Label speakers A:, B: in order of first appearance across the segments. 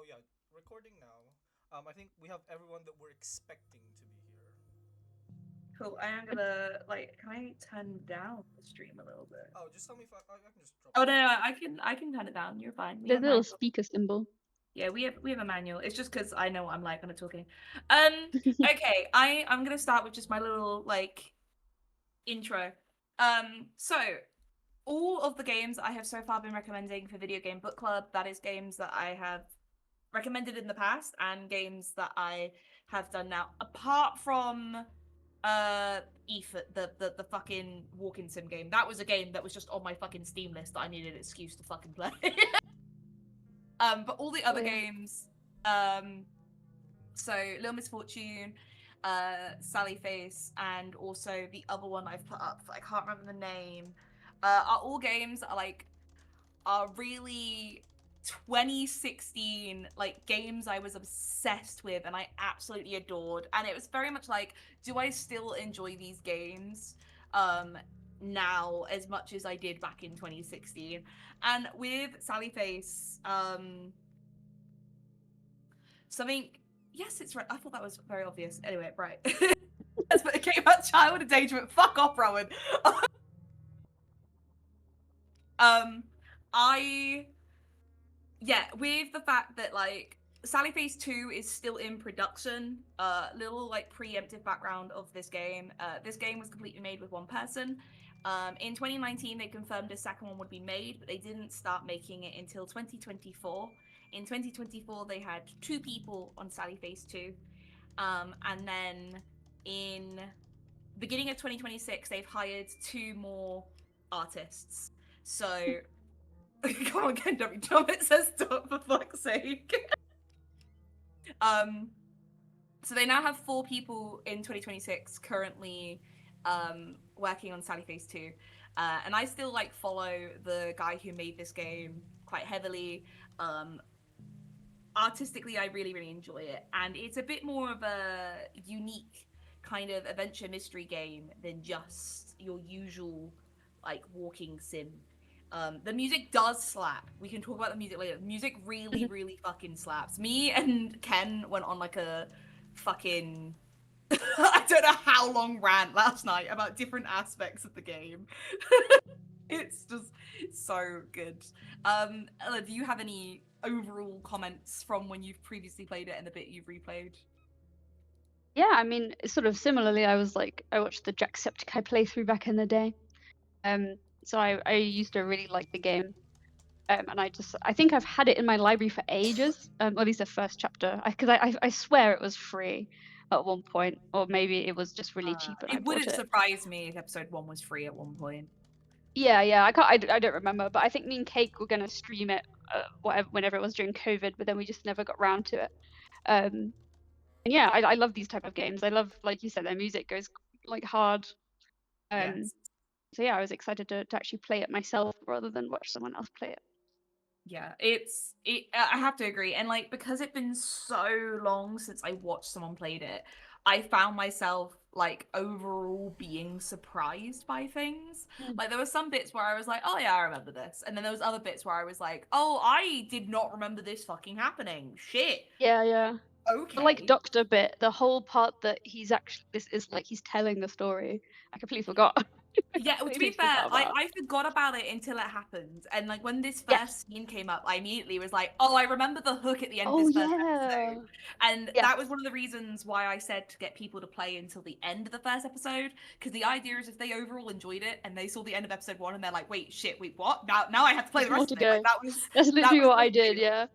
A: Oh yeah, recording now. I think we have everyone that we're expecting to be here.
B: Cool. I am gonna can I turn down the stream a little bit?
A: Oh, just tell me if I can just drop
B: Oh
A: it
B: no,
A: down.
B: no, I can turn it down. You're fine. We
C: The
B: have
C: little
B: manual.
C: speaker symbol.
B: Yeah, we have a manual. It's just because I know what I'm like when I'm talking. Okay. I'm gonna start with just my little intro. So all of the games I have so far been recommending for Video Game Book Club, that is games that I have recommended in the past and games that I have done now. Apart from Ether, the fucking walking sim game. That was a game that was just on my fucking Steam list that I needed an excuse to fucking play. But all the
C: Oh
B: other
C: yeah.
B: games, so Little Misfortune, Sally Face, and also the other one I've put up, I can't remember the name, are all games that are really 2016 games I was obsessed with and I absolutely adored. And it was very much like, do I still enjoy these games now as much as I did back in 2016? And with Sally Face, something, yes, it's right. I thought that was very obvious. Anyway, right. That's what it came out, child endangerment. Fuck off, Rowan. I yeah, with the fact that Sally Face 2 is still in production, little preemptive background of this game. This game was completely made with one person. In 2019, they confirmed a second one would be made, but they didn't start making it until 2024. In 2024, they had two people on Sally Face 2. And then in beginning of 2026, they've hired two more artists. So come on, Ken, don't be dumb. It says stop for fuck's sake. um, so they now have four people in 2026 currently working on Sally Face 2. And I still follow the guy who made this game quite heavily. Artistically, I really, really enjoy it. And it's a bit more of a unique kind of adventure mystery game than just your usual walking sim. The music does slap. We can talk about the music later. The music really, really fucking slaps. Me and Ken went on a fucking I don't know how long rant last night about different aspects of the game. It's just so good. Ella, do you have any overall comments from when you've previously played it and the bit you've replayed?
C: Yeah, I mean, sort of similarly, I watched the Jacksepticeye playthrough back in the day. So I used to really like the game. And I think I've had it in my library for ages. Or at least the first chapter, because I swear it was free at one point, or maybe it was just really cheap and I
B: It
C: bought
B: wouldn't
C: it.
B: surprise me if episode 1 was free at one point.
C: Yeah, I don't remember, but I think me and Cake were gonna stream it, whenever it was during COVID, but then we just never got round to it. And yeah, I love these type of games. I love, like you said, their music goes hard.
B: Yes.
C: So yeah, I was excited to actually play it myself rather than watch someone else play it.
B: Yeah, I have to agree. And because it's been so long since I watched someone played it, I found myself overall being surprised by things. There were some bits where I was like, "Oh yeah, I remember this." And then there was other bits where I was like, "Oh, I did not remember this fucking happening. Shit."
C: Yeah. The
B: Okay.
C: doctor bit, the whole part that he's actually this is he's telling the story. I completely forgot.
B: Yeah, to be
C: Completely
B: fair,
C: forgot about.
B: I forgot about it until it happened. And when this
C: Yes.
B: first scene came up, I immediately was like, oh, I remember the hook at the end of
C: Oh
B: this first
C: yeah.
B: episode. And
C: Yes.
B: that was one of the reasons why I said to get people to play until the end of the first episode. Because the idea is if they overall enjoyed it and they saw the end of episode 1 and they're like, wait, what? Now I have to play
C: There's
B: the
C: more
B: rest
C: to
B: of it.
C: go. That's
B: That
C: literally
B: was
C: what I did.
B: motivating.
C: Yeah.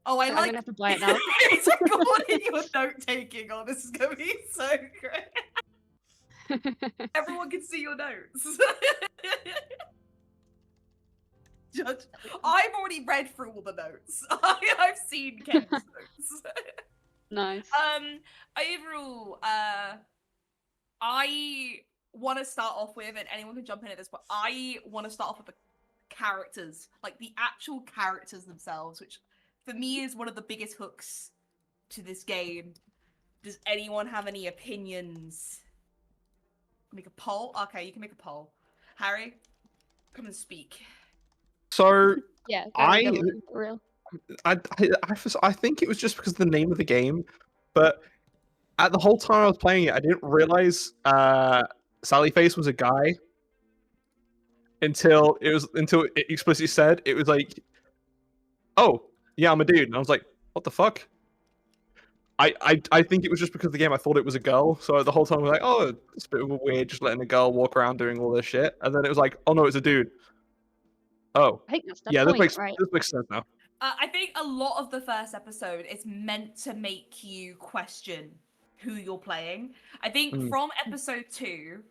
B: Oh, I
C: So I'm
B: like
C: gonna have to buy it now.
B: it's like all in your note taking. Oh, this is gonna be so great. Everyone can see your notes. Judge. I've already read through all the notes. I've seen Ken's notes.
C: Nice.
B: Overall, I want to start off with, and anyone can jump in at this point. I want to start off with the characters, the actual characters themselves, which for me is one of the biggest hooks to this game. Does anyone have any opinions? Make a poll. Okay, you can make a poll. Harry, come and speak.
D: So
C: Yeah. Go
D: I
C: get real.
D: I think it was just because of the name of the game, but at the whole time I was playing it, I didn't realize Sally Face was a guy until it explicitly said it was like, oh yeah, I'm a dude, and I was like, what the fuck? I think it was just because of the game I thought it was a girl, so the whole time I was like, oh, it's a bit of a weird just letting a girl walk around doing all this shit, and then it was like, oh no, it's a dude. Oh
C: I think that's the
D: yeah,
C: point, right?
D: this makes sense now.
B: I think a lot of the first episode is meant to make you question who you're playing. I think
D: Mm.
B: from episode 2,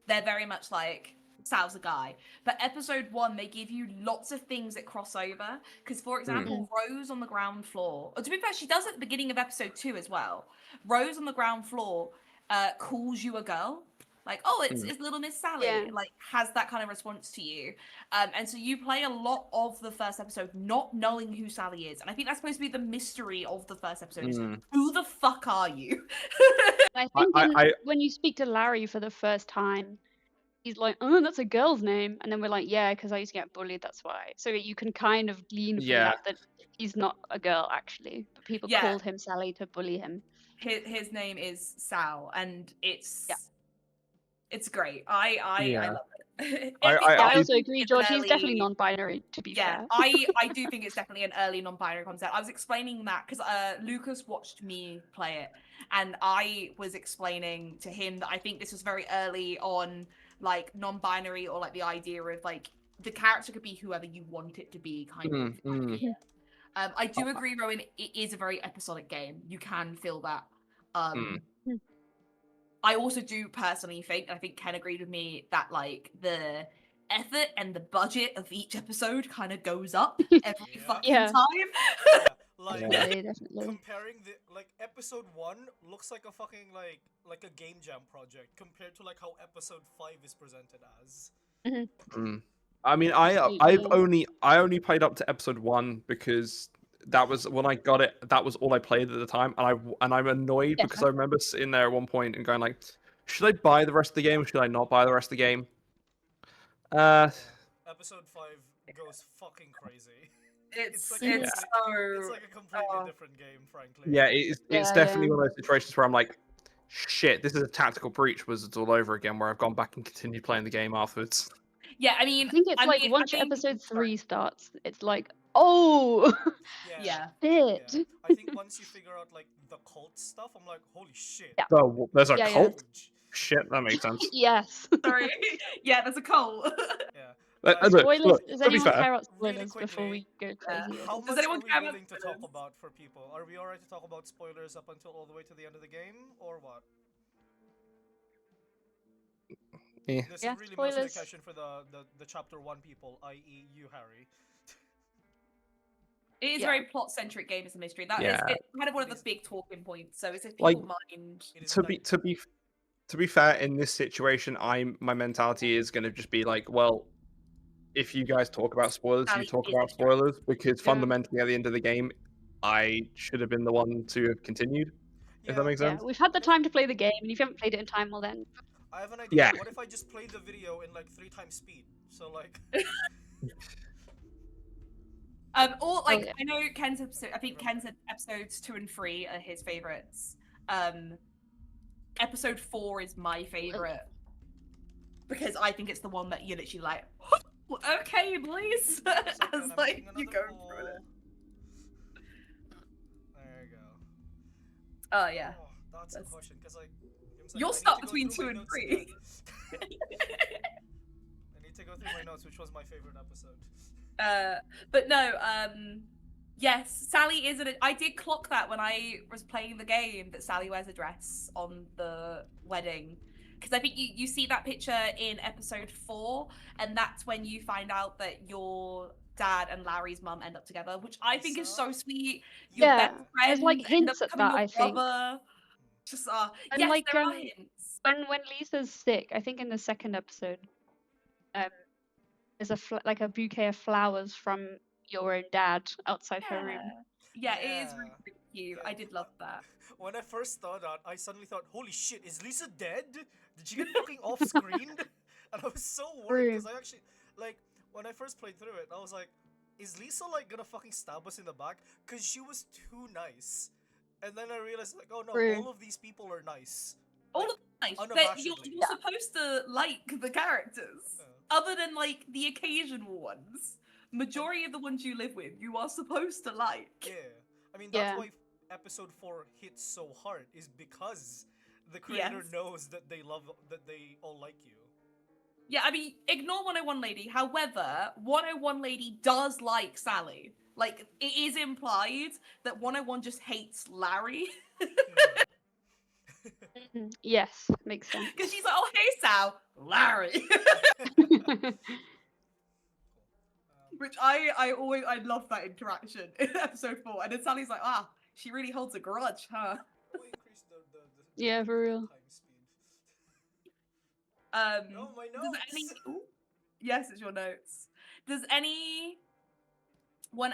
B: they're very much like Sal's a guy. But episode 1, they give you lots of things that cross over. Because, for example, Rose on the ground floor, or to be fair, she does at the beginning of episode 2 as well. Rose on the ground floor calls you a girl. Like, oh, it's little Miss Sally.
C: Yeah.
B: Like, has that kind of response to you. And so you play a lot of the first episode not knowing who Sally is. And I think that's supposed to be the mystery of the first episode is, who the fuck are you?
C: I think when you speak to Larry for the first time, he's like, oh, that's a girl's name. And then we're like, yeah, because I used to get bullied, that's why. So you can kind of glean from that he's not a girl, actually. But people called him Sally to bully him.
B: His name is Sal, and it's great. I love it.
C: I also agree, George. He's definitely non-binary. To be fair,
B: I do think it's definitely an early non-binary concept. I was explaining that because Lucas watched me play it, and I was explaining to him that I think this was very early on, like non-binary, or like the idea of like the character could be whoever you want it to be, kind of idea. I do agree, Rowan. It is a very episodic game. You can feel that. I also do personally think, and I think Ken agreed with me, that like the effort and the budget of each episode kind of goes up every fucking time.
A: Like
C: definitely.
A: Comparing the like episode 1 looks like a fucking like a game jam project compared to like how episode 5 is presented as.
D: I mean, I only played up to episode 1 because that was when I got it. That was all I played at the time, and I'm annoyed because I remember sitting there at one point and going like, should I buy the rest of the game or should I not buy the rest of the game?
A: Episode 5 goes fucking crazy.
B: It's
A: like a completely different game, frankly.
D: Yeah, it's definitely one of those situations where I'm like, shit, this is a tactical breach wizards all over again, where I've gone back and continued playing the game afterwards.
B: Yeah, I mean,
C: I think it's once episode 3 starts, it's like, oh,
B: yeah.
C: shit.
A: Yeah. I think once you figure out like the cult stuff, I'm like, holy shit.
C: Yeah.
D: Oh, there's a cult?
A: Yeah.
D: Shit, that makes sense.
C: Yes.
B: Sorry. Yeah, there's a cult.
A: Yeah.
C: Spoilers. Does anyone care about spoilers
A: really
C: before we go crazy?
A: How much are we willing to talk about for people? Are we alright to talk about spoilers up until all the way to the end of the game, or what?
D: Yeah.
A: This is really mostly a question for the chapter 1 people, i.e. you, Harry.
B: It is a very plot-centric game as a mystery. That is kind of one of the big talking points. So it's if people mind.
D: To be fair, in this situation, my mentality is going to just be like, well, if you guys talk about spoilers, you talk about spoilers, because fundamentally at the end of the game, I should have been the one to have continued. If that makes sense.
C: Yeah, we've had the time to play the game, and if you haven't played it in time, well then.
A: I have an idea. What if I just play the video in like 3 times speed? So like.
B: Or like I know Ken's episode. I think Ken said episodes 2 and 3 are his favorites. Episode 4 is my favorite because I think it's the one that you're literally like, okay, boys, as like you go through it.
A: There you go.
B: Oh yeah.
A: Oh, that's a question because like
B: you're stuck between 2 and 3.
A: I need to go through my notes, which was my favorite episode.
B: But no, yes, Sally is I did clock that when I was playing the game that Sally wears a dress on the wedding. Because I think you see that picture in episode 4, and that's when you find out that your dad and Larry's mum end up together, which I think is so sweet. Your best friend
C: there's like hints at that, I think.
B: Just
C: and
B: yes,
C: like,
B: there are hints.
C: When Lisa's sick, I think in the second episode, there's like a bouquet of flowers from your own dad outside her room.
B: Yeah, it is really cute. I did love that.
A: When I first saw that, I suddenly thought, holy shit, is Lisa dead? Did she get fucking off-screen? And I was so worried because I actually, like, when I first played through it, I was like, is Lisa like gonna fucking stab us in the back? Cause she was too nice. And then I realized like, oh no,
C: True.
A: all of these people are nice.
B: All
A: Like,
B: of them nice. You're
A: unabashedly.
B: supposed to like the characters, other than like the occasional ones. Majority of the ones you live with, you are supposed to like.
A: Yeah. I mean, that's
C: Yeah.
A: why episode 4 hits so hard, is because the creator
B: Yes.
A: knows that they all like you.
B: Yeah, I mean, ignore 101 Lady. However, 101 Lady does like Sally. Like, it is implied that 101 just hates Larry.
C: Yes, makes sense.
B: Because she's like, oh, hey, Sal, Larry. Which I love that interaction in episode 4. And then Sally's like, she really holds a grudge, huh?
A: We increased the
C: Yeah, for real.
A: time speed. No, my
B: Does
A: notes!
B: Ooh, yes, it's your notes. Does anyone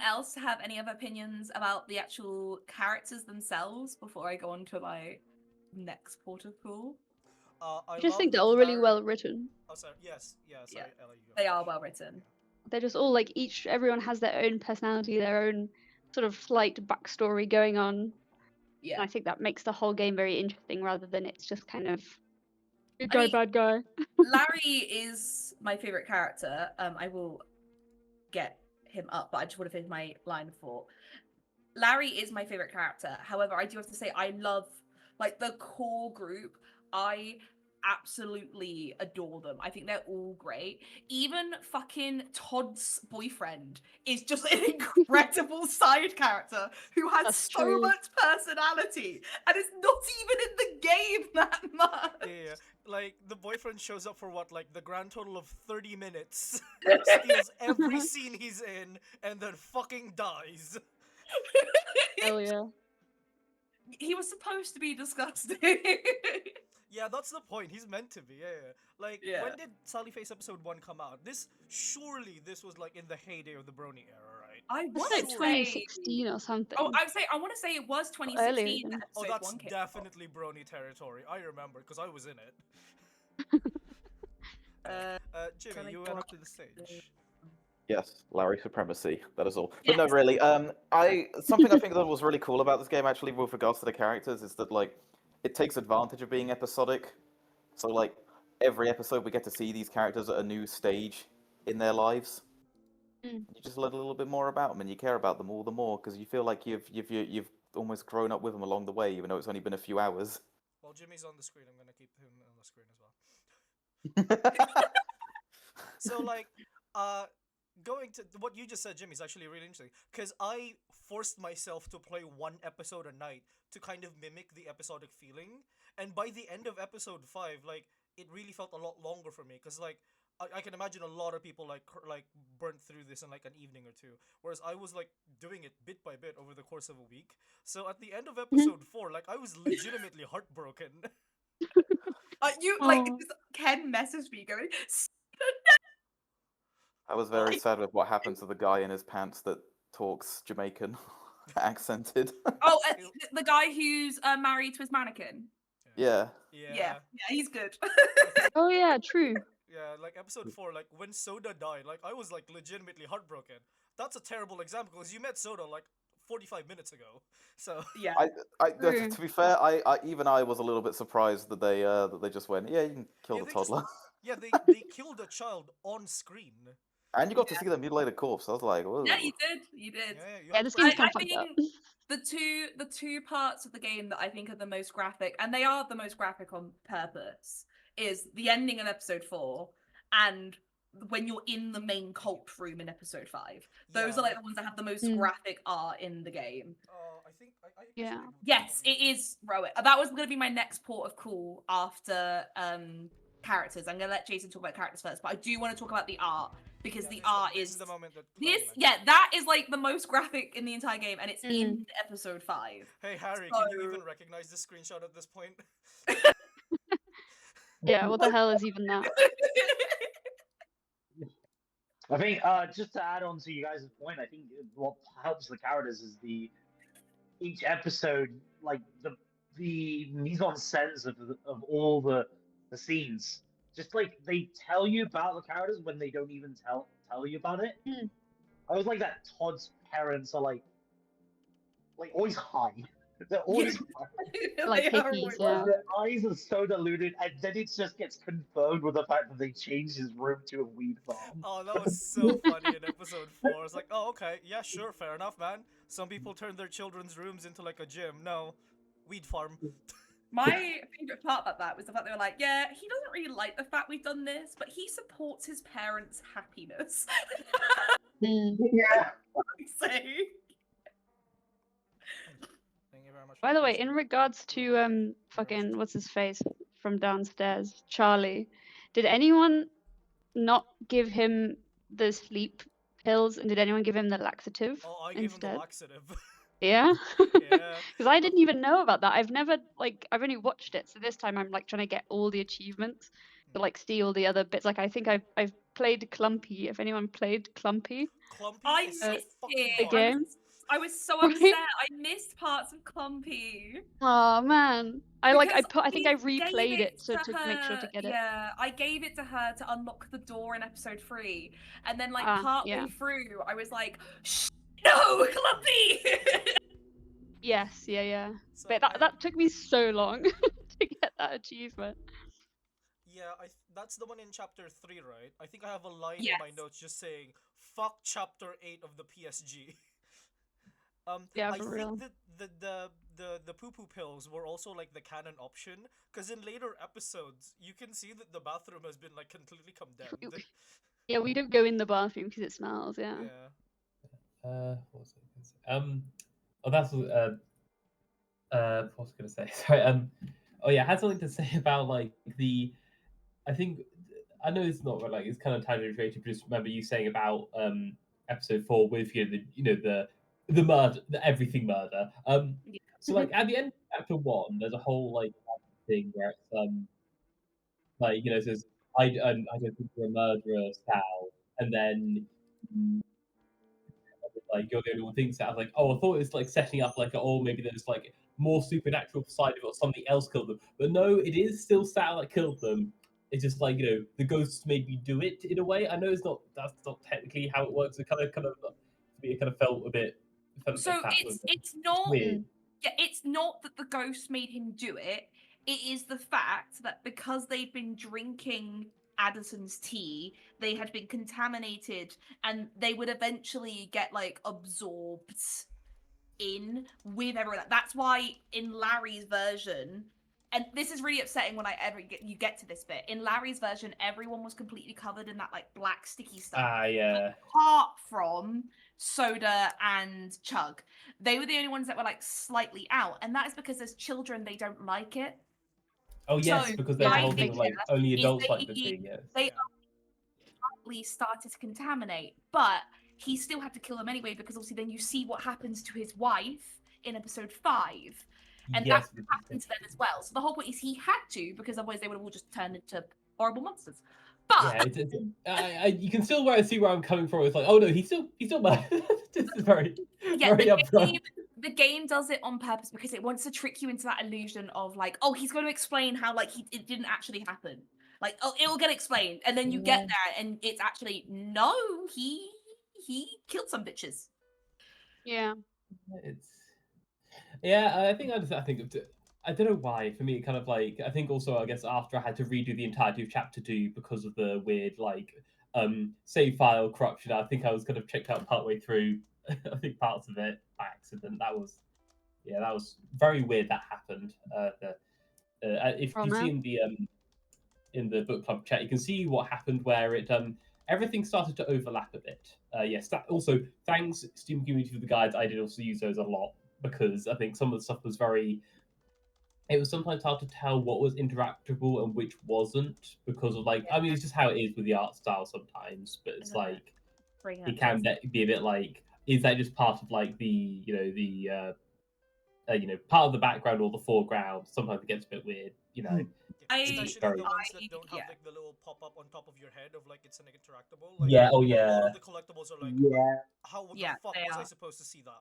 B: else have any other opinions about the actual characters themselves before I go on to my next port of call?
C: I just think they're all really well written.
A: Oh, sorry. Yes. Sorry,
B: Yeah.
A: Ella, you go
B: They are
A: first.
B: well written.
C: They're just all like everyone has their own personality, their own sort of slight backstory going on. And
B: Yeah.
C: I think that makes the whole game very interesting rather than it's just kind of good
B: I
C: guy,
B: mean,
C: bad guy.
B: Larry is my favorite character. I will get him up, but I just want to finish my line of thought. Larry is my favorite character. However, I do have to say I love like the core group. I absolutely adore them. I think they're all great. Even fucking Todd's boyfriend is just an incredible side character who has
C: That's
B: so
C: true.
B: much personality and is not even in the game that much.
A: Yeah, like the boyfriend shows up for what, like the grand total of 30 minutes, steals every scene he's in, and then fucking dies.
C: Hell yeah.
B: He was supposed to be disgusting.
A: Yeah, that's the point. He's meant to be. Yeah. Like,
B: Yeah.
A: when did Sally Face episode 1 come out? Surely this was like in the heyday of the Brony era, right?
B: I
C: It's
B: want
C: like
B: to say
C: 2016 or something.
B: Oh, I want to say it was
C: Earlier
B: 2016
C: than-
B: that
A: Oh,
B: episode
A: that's
B: 1 came out.
A: definitely Brony territory. I remember, because I was in it. Jimmy,
B: Can I
A: you
B: go
A: went
B: up
A: up to the stage.
E: Yes, Larry supremacy. That is all. But no,
B: Yes.
E: really. Something I think that was really cool about this game, actually, with regards to the characters, is that like it takes advantage of being episodic. So like every episode, we get to see these characters at a new stage in their lives.
C: Mm.
E: You just learn a little bit more about them, and you care about them all the more because you feel like you've almost grown up with them along the way, even though it's only been a few hours.
A: While Jimmy's on the screen, I'm gonna keep him on the screen as well. So like, going to what you just said, Jimmy, is actually really interesting because I forced myself to play one episode a night to kind of mimic the episodic feeling, and by the end of episode 5, like it really felt a lot longer for me because like I can imagine a lot of people like burnt through this in like an evening or two, whereas I was like doing it bit by bit over the course of a week. So at the end of episode 4, like I was legitimately heartbroken.
B: You like
C: Oh.
B: Ken messaged me going,
E: I was very sad with what happened to the guy in his pants that talks Jamaican accented.
B: "Oh, the guy who's married to his mannequin."
E: Yeah.
B: Yeah, he's good.
C: Oh yeah, true.
A: Yeah, like episode 4, like when Soda died, like I was like legitimately heartbroken. That's a terrible example because you met Soda like 45 minutes ago. So
B: Yeah.
C: True.
E: To be fair, I was a little bit surprised that they just went, yeah, you can kill
A: Yeah,
E: the
A: they just-
E: toddler,
A: they killed a child on screen.
E: and you got to see the mutilated corpse. I was like, whoa.
B: Yeah, you did. You did.
A: You
C: Yeah,
A: had
C: this
A: to
C: game's
A: press-
C: kind of fucked up.
B: The two parts of the game that I think are the most graphic, and they are the most graphic on purpose, is the ending of episode 4 and when you're in the main cult room in episode 5. Those
A: Yeah.
B: are like the ones that have the most
C: Mm.
B: graphic art in the game.
A: I think I
C: Yeah.
A: actually-
B: Yes, it is Rowan. That was going to be my next port of call after characters. I'm going to let Jason talk about characters first, but I do want to talk about the art because
A: Yeah,
B: the
A: this
B: art
A: this
B: is
A: the moment that
B: this.
A: Chloe
B: Yeah, that is like the most graphic in the entire game, and it's in episode 5.
A: mentioned. Hey Harry, can you
B: So-
A: even recognize the screenshot at this point?
C: Yeah, what the hell is even that?
F: I think just to add on to you guys' point, I think what helps the characters is each episode, like the mise en scène of all the scenes. Just like they tell you about the characters when they don't even tell you about it.
C: Mm.
F: I was like that Todd's parents are like always high. They're always high.
C: Like
B: They are
C: hippies,
B: always-
C: yeah.
F: Their eyes are so diluted, and then it just gets confirmed with the fact that they changed his room to a weed farm.
A: Oh, that was so funny in episode 4. It's like, oh, okay, yeah, sure, fair enough, man. Some people turn their children's rooms into like a gym. No, weed farm.
B: My favorite part about that was the fact they were like, yeah, he doesn't really like the fact we've done this, but he supports his parents' happiness.
C: Mm.
F: Yeah.
B: Say.
A: Thank you very much.
C: By the way, in regards to fucking what's his face from downstairs, Charlie, did anyone not give him the sleep pills, and did anyone give him the laxative
A: Oh, I gave him the
C: instead?
A: laxative.
C: Yeah,
A: Yeah.
C: because I didn't even know about that. I've never I've only watched it, so this time I'm like trying to get all the achievements to like steal the other bits. Like I think I've played Clumpy. If anyone played Clumpy,
A: Clumpy
B: I
A: is so
B: missed
A: fucking
B: it.
C: The
A: fun.
C: game?
B: I was so
C: Right?
B: upset. I missed parts of Clumpy.
C: oh man, I
B: Because
C: think I
B: gave
C: replayed it to make sure to
B: her-
C: get it.
B: Yeah, I gave it to her to unlock the door in episode 3, and then like
C: Ah,
B: partway
C: yeah.
B: through, I was like, Shh, "No, Clumpy!"
C: Yes, yeah.
A: So
C: But that took me so long to get that achievement.
A: yeah, that's the one in chapter 3, right? I think I have a line in my
B: Yes.
A: notes just saying "fuck chapter 8 of the PSG."
C: Yeah,
A: I
C: for
A: think
C: real.
A: that the poo poo pills were also like the canon option, because in later episodes you can see that the bathroom has been like completely condemned.
C: Yeah, we don't go in the bathroom because it smells. Yeah.
A: Yeah.
G: What was I gonna say? Oh, that's what was I gonna say? Sorry. Oh yeah, I had something to say about like I think I know it's not like it's kind of tangent related, but just remember you saying about episode 4 with the murder, the everything murder. So like at the end of chapter 1, there's a whole like thing where it's it says I don't think you're a murderer, Sal, and then like you're the only one who thinks that. I was like, oh, I thought it was like setting up like, oh, maybe there's like more supernatural side of it or something else killed them. But no, it is still Sal that killed them. It's just like the ghosts made me do it in a way. I know that's not technically how it works. It kind of felt a bit.
B: So
G: that was
B: it's not
G: weird.
B: yeah, it's not that the ghost made him do it. It is the fact that because they'd been drinking Addison's tea, they had been contaminated, and they would eventually get like absorbed in with everyone. That's why in Larry's version, and this is really upsetting when you get to this bit. In Larry's version, everyone was completely covered in that like black sticky stuff.
G: Yeah.
B: Apart from Soda and Chug. They were the only ones that were like slightly out, and that is because as children they don't like it.
G: Oh yes,
B: So,
G: because there's a
C: I
G: whole thing
C: think
G: of like
B: that
G: only
B: is
G: adults
B: they-
G: like the thing. Yes.
B: They
A: Yeah.
B: only started to contaminate, but he still had to kill them anyway because obviously then you see what happens to his wife in episode 5. And
G: Yes.
B: that's what happened to them as well. So the whole point is he had to, because otherwise they would have all just turned into horrible monsters. But
G: Yeah, you can still see where I'm coming from. It's like, oh no, he's still mad. This is very very upfront.
B: the game does it on purpose because it wants to trick you into that illusion of like, oh, he's going to explain how like it didn't actually happen. Like, oh, it'll get explained, and then you get there, and it's actually no, he killed some bitches.
C: Yeah.
G: I don't know why. For me, it kind of like I think also I guess after I had to redo the entirety of chapter 2 because of the weird like save file corruption. I think I was kind of checked out partway through. I think parts of it by accident. That was very weird. That happened. If you see in the book club chat, you can see what happened where it everything started to overlap a bit. Yes, that also thanks Steam community for the guides. I did also use those a lot because I think some of the stuff was it was sometimes hard to tell what was interactable and which wasn't because of like I mean it's just how it is with the art style sometimes, but it's like it can be a bit like is that just part of like the part of the background or the foreground? Sometimes it gets a bit weird,
A: Especially
G: very-
A: the ones that don't have
B: yeah.
A: like the little pop up on top of your head of like it's an interactable.
G: Oh
A: A lot
G: yeah,
A: of the collectibles are like,
F: Yeah.
A: how the
B: Yeah,
A: fuck
B: they
A: was I
B: are.
A: supposed to see that?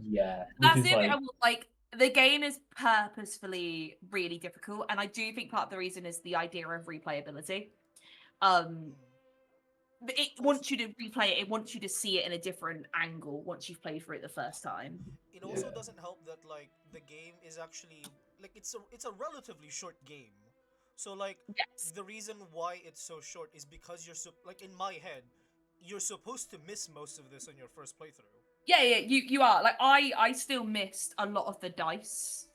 G: yeah.
B: That's
G: which is
B: it. Like the game is purposefully really difficult, and I do think part of the reason is the idea of replayability. it wants you to replay it. It wants you to see it in a different angle once you've played through it the first time.
A: It also
G: Yeah.
A: doesn't help that like the game is actually like it's a relatively short game. So like
B: Yes.
A: the reason why it's so short is because like in my head, you're supposed to miss most of this on your first playthrough.
B: Yeah, you are. Like I still missed a lot of the dice.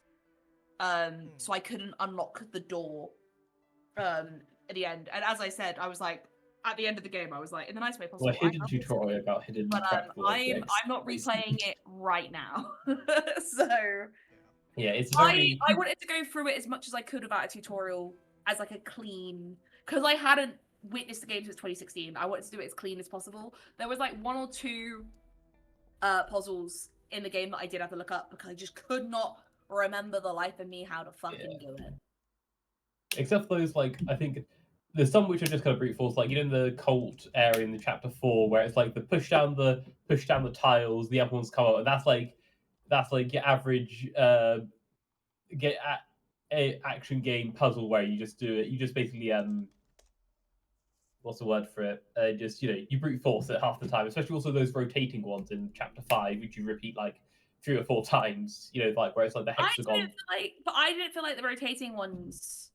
B: So I couldn't unlock the door at the end. And as I said, I was like at the end of the game, I was like, in the nice way possible.
G: Well,
B: I
G: hidden
B: love this
G: tutorial
B: game,
G: about hidden
B: but
G: tractable
B: I'm
G: objects.
B: not replaying it right now. So
G: Yeah, it's very.
B: I wanted to go through it as much as I could without a tutorial as like a clean, because I hadn't witnessed the game since 2016. I wanted to do it as clean as possible. There was like 1 or 2 puzzles in the game that I did have to look up because I just could not remember the life of me how to fucking do it.
G: Except for those, like, I think there's some which are just kind of brute force, like, you know, in the cult area in the chapter 4, where it's like the push down the tiles, the other ones come out, and that's like your average action game puzzle where you just do it. You just basically what's the word for it? Just, you know, you brute force it half the time. Especially also those rotating ones in chapter 5, which you repeat like 3 or 4 times. You know, like where it's like the hexagon.
B: I didn't feel like the rotating ones.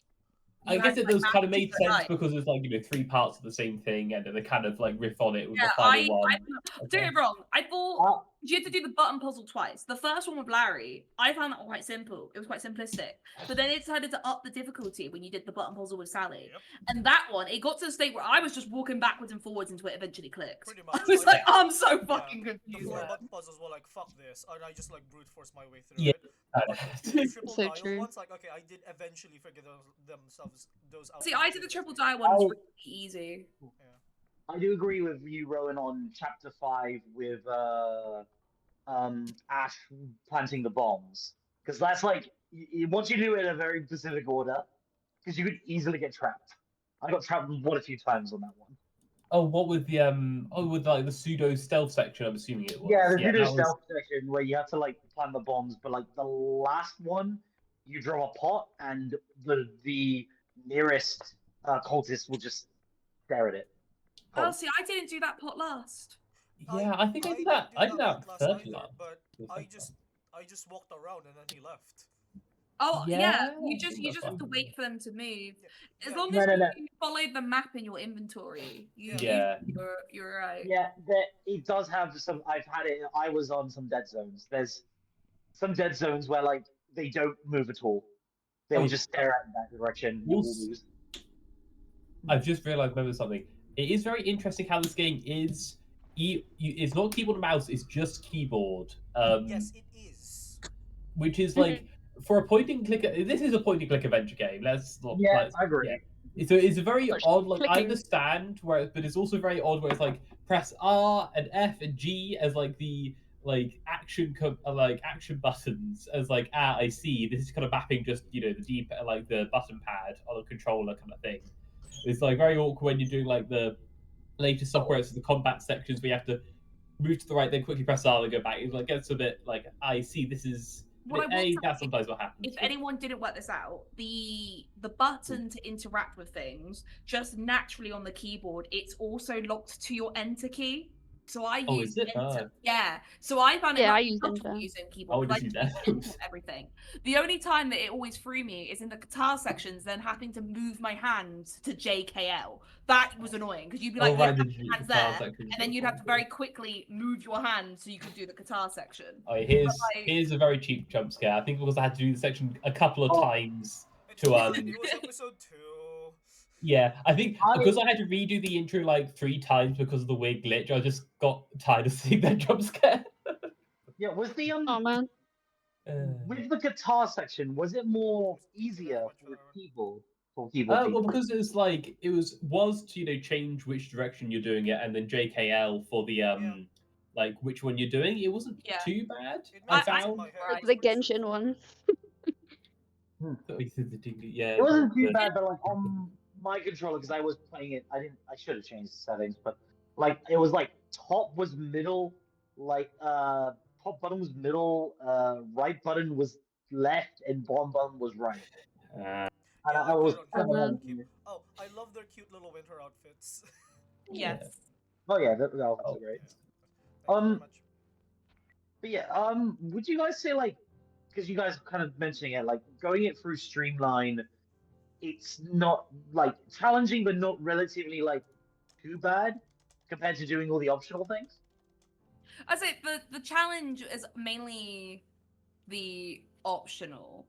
G: I
B: you
G: guess
B: had to,
G: it
B: like,
G: does kind of
B: match
G: made
B: the
G: sense
B: dice.
G: because there's like, you know, 3 parts of the same thing, and then they kind of like riff on it with
B: Yeah,
G: the final one.
B: don't get me wrong. I thought you had to do the button puzzle twice. The first one with Larry, I found that one quite simple. It was quite simplistic. But then it decided to up the difficulty when you did the button puzzle with Sally.
A: Yep.
B: And that one, it got to the state where I was just walking backwards and forwards until it eventually clicked.
A: Pretty much.
B: I was like, I'm so fucking
A: The
B: confused.
A: 4
B: man.
A: button puzzles were like, fuck this, and I just like brute forced my way through
G: Yeah.
A: it. But the triple
C: So
A: dial
C: true.
A: ones, like, okay, I did eventually figure those out.
B: See, I did the triple die one really easy.
F: I do agree with you, Rowan, on chapter 5 with Ash planting the bombs, because that's like once you do it in a very specific order, because you could easily get trapped. I got trapped one or two times on that one.
G: Oh, what with the with like the pseudo stealth section? I'm assuming it was.
F: Yeah, the
G: that
F: video
G: was-
F: stealth section where you have to like plant the bombs, but like the last one, you draw a pot and the nearest cultist will just stare at it.
B: Oh, see, I didn't do that pot last.
G: Yeah, I think I did that. I did that third last.
A: But I just walked around and then he left.
B: Oh yeah,
G: Yeah,
B: you
G: I
B: just
G: think that's
B: have to
G: fine.
B: wait for them to move. As
A: Yeah,
B: long
F: No,
B: as
F: no, no.
B: you follow the map in your inventory,
G: Yeah.
B: you're right.
F: Yeah, it does have some. I've had it. I was on some dead zones. There's some dead zones where like they don't move at all. They'll
G: Oh.
F: just stare at in that direction. You will
G: Also-
F: lose.
G: I've just realized, remember something. It is very interesting how this game is. It's not keyboard and mouse. It's just keyboard.
A: Yes, it is.
G: Which is like for a point and click. This is a point and click adventure game. Let's not.
F: Yeah,
G: let's-
F: I agree.
G: So it's a very
C: Much
G: odd. Like I
C: clicking.
G: understand where, but it's also very odd where it's like press R and F and G as like the action buttons as like I see this is kind of mapping just the deep like the button pad on a controller kind of thing. It's like very awkward when you're doing like the later stuff where it's the combat sections where you have to move to the right, then quickly press R and go back. It like gets a bit like I see this is.
B: What I will say,
G: That's sometimes what happens.
B: If anyone didn't work this out, the button to interact with things just naturally on the keyboard, it's also locked to your enter key. So I
G: Oh,
B: use
G: is it?
B: enter.
G: Ah.
B: Yeah. So I found it
C: Yeah, I
B: much
C: use
B: more
C: enter.
B: comfortable using
G: I
B: keyboard.
G: would
B: because
G: just
B: I
G: use
B: just
G: that.
B: use everything. The only time that it always threw me is in the guitar sections, then having to move my hand to JKL. That was annoying because you'd be like,
G: right,
B: yeah,
G: the
B: hands
G: guitar
B: there,
G: section.
B: and then you'd have to very quickly move your hand so you could do the guitar section.
G: Oh, here's
B: like-
G: here's a very cheap jump scare. I think because I had to do the section a couple of times to
A: It was episode 2.
G: Yeah, I think because I had to redo the intro like 3 times because of the weird glitch, I just got tired of seeing that jump scare.
F: Yeah, was the
C: Oh man.
F: with the guitar section, was it more easier
A: much
F: for
A: for
F: keyboard? For keyboard
G: Well,
F: people?
G: because it's like it was to change which direction you're doing it, and then JKL for the like which one you're doing. It wasn't
B: Yeah.
G: too bad.
A: It
G: I
A: makes sense in
G: found.
A: my head,
B: Right.
A: it was
C: The
A: pretty
C: Genshin
A: straightforward.
C: one.
G: Yeah,
F: It wasn't too
G: the-
F: bad, but like on my controller, because I was playing it, I should have changed the settings, but like it was like top was middle, like top button was middle, right button was left, and bottom button was right.
G: Uh,
F: And
A: Yeah,
F: I was
A: I played on
C: Oh, man.
A: keyboard. Oh, I love their cute little winter outfits.
B: Yes.
F: Oh yeah, that was
G: Oh.
F: great.
A: Thank you very much.
F: But yeah, would you guys say like, because you guys are kind of mentioning it, like going it through Streamline, it's not like challenging, but not relatively like too bad compared to doing all the optional things.
B: I say the challenge is mainly the optional,